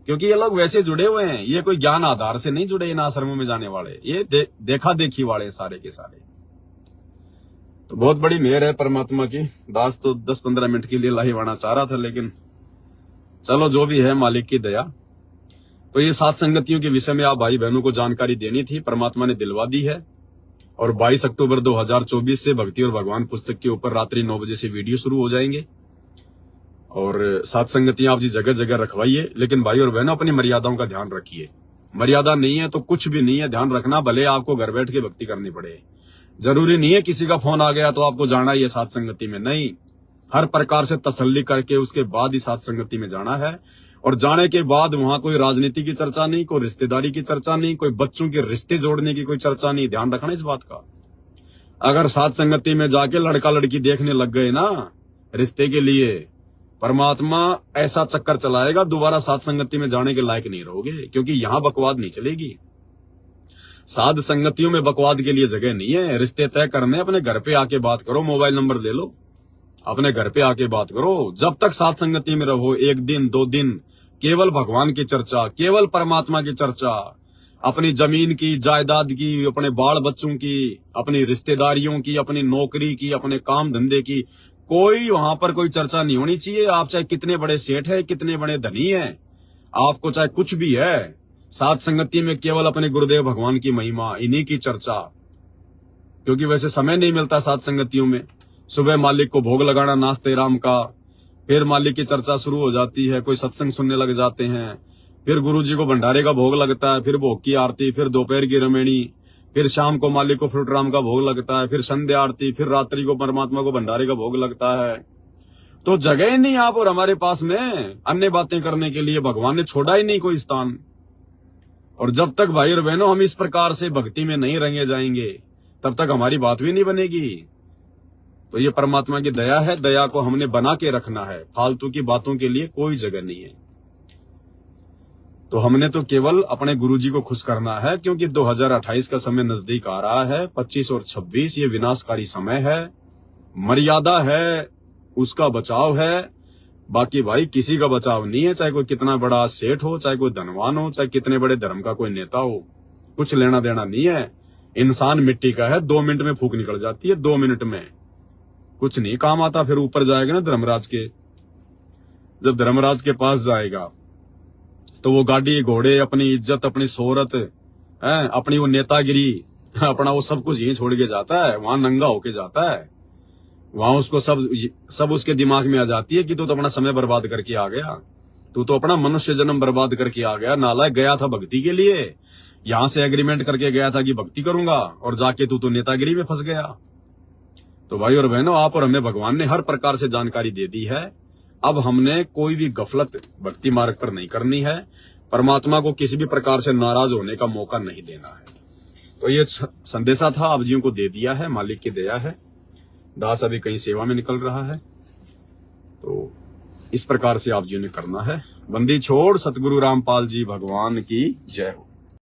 क्योंकि ये लोग वैसे जुड़े हुए हैं, ये कोई ज्ञान आधार से नहीं जुड़े इन आश्रमों में जाने वाले, ये देखा देखी वाले सारे के सारे। तो बहुत बड़ी मेहर है परमात्मा की। दास तो 10-15 मिनट के लिए लाइव आना चाह रहा था, लेकिन चलो जो भी है मालिक की दया। तो ये सात संगतियों के विषय में आप भाई बहनों को जानकारी देनी थी, परमात्मा ने दिलवा दी है। और 22 अक्टूबर 2024 से भक्ति और भगवान पुस्तक के ऊपर रात्रि 9 बजे से वीडियो शुरू हो जाएंगे। और सात संगतियां आप जी जगह जगह रखवाइए, लेकिन भाई और बहनों अपनी मर्यादाओं का ध्यान रखिए। मर्यादा नहीं है तो कुछ भी नहीं है, ध्यान रखना। भले आपको घर बैठ के भक्ति करनी पड़े, जरूरी नहीं है किसी का फोन आ गया तो आपको जाना ही है सात संगति में, नहीं। हर प्रकार से तसल्ली करके उसके बाद ही सात संगति में जाना है। और जाने के बाद वहां कोई राजनीति की चर्चा नहीं, कोई रिश्तेदारी की चर्चा नहीं, कोई बच्चों के रिश्ते जोड़ने की कोई चर्चा नहीं। ध्यान रखना इस बात का। अगर सात संगति में जाके लड़का लड़की देखने लग गए ना रिश्ते के लिए, परमात्मा ऐसा चक्कर चलाएगा, दोबारा सात संगति में जाने के लायक नहीं रहोगे, क्योंकि यहां बकवाद नहीं चलेगी। साध संगतियों में बकवाद के लिए जगह नहीं है। रिश्ते तय करने अपने घर पे आके बात करो, मोबाइल नंबर ले लो, अपने घर पे आके बात करो। जब तक साथ संगति में रहो, 1 दिन 2 दिन केवल भगवान की चर्चा, केवल परमात्मा की चर्चा, अपनी जमीन की, जायदाद की, अपने बाल बच्चों की, अपनी रिश्तेदारियों की, अपनी नौकरी की, अपने काम धंधे की, कोई वहां पर कोई चर्चा नहीं होनी चाहिए। आप चाहे कितने बड़े सेठ है, कितने बड़े धनी है, आपको चाहे कुछ भी है, सात संगति में केवल अपने गुरुदेव भगवान की महिमा, इन्हीं की चर्चा। क्योंकि वैसे समय नहीं मिलता सात संगतियों में। सुबह मालिक को भोग लगाना नाश्ते राम का, फिर मालिक की चर्चा शुरू हो जाती है, कोई सत्संग सुनने लग जाते हैं, फिर गुरुजी को भंडारे का भोग लगता है, फिर भोग की आरती, फिर दोपहर की रमेणी, फिर शाम को मालिक को फ्रूट राम का भोग लगता है, फिर संध्या आरती, फिर रात्रि को परमात्मा को भंडारे का भोग लगता है। तो जगह ही नहीं आप और हमारे पास में अन्य बातें करने के लिए। भगवान ने छोड़ा ही नहीं कोई स्थान। और जब तक भाई और बहनों हम इस प्रकार से भक्ति में नहीं रंगे जाएंगे, तब तक हमारी बात भी नहीं बनेगी। तो ये परमात्मा की दया है, दया को हमने बना के रखना है। फालतू की बातों के लिए कोई जगह नहीं है। तो हमने तो केवल अपने गुरुजी को खुश करना है, क्योंकि 2028 का समय नजदीक आ रहा है। 25 और 26 ये विनाशकारी समय है। मर्यादा है, उसका बचाव है, बाकी भाई किसी का बचाव नहीं है। चाहे कोई कितना बड़ा सेठ हो, चाहे कोई धनवान हो, चाहे कितने बड़े धर्म का कोई नेता हो, कुछ लेना देना नहीं है। इंसान मिट्टी का है, 2 मिनट में फूक निकल जाती है, 2 मिनट में कुछ नहीं काम आता। फिर ऊपर जाएगा ना धर्मराज के, जब धर्मराज के पास जाएगा तो वो गाड़ी घोड़े, अपनी इज्जत, अपनी शोहरत है, अपनी वो नेतागिरी, अपना वो सब कुछ यहीं छोड़ के जाता है, वहां नंगा होके जाता है। वहां उसको सब उसके दिमाग में आ जाती है कि तू तो अपना समय बर्बाद करके आ गया, तू तो अपना मनुष्य जन्म बर्बाद करके आ गया। नालायक, गया था भक्ति के लिए, यहां से एग्रीमेंट करके गया था कि भक्ति करूंगा, और जाके तू तो नेतागिरी में फंस गया। तो भाई और बहनों, आप और हमें भगवान ने हर प्रकार से जानकारी दे दी है। अब हमने कोई भी गफलत भक्ति मार्ग पर नहीं करनी है, परमात्मा को किसी भी प्रकार से नाराज होने का मौका नहीं देना है। तो ये संदेशा था, आप जियों को दे दिया है, मालिक की दया है। दास अभी कहीं सेवा में निकल रहा है, तो इस प्रकार से आप जियों ने करना है। बंदी छोड़ सतगुरु रामपाल जी भगवान की जय हो।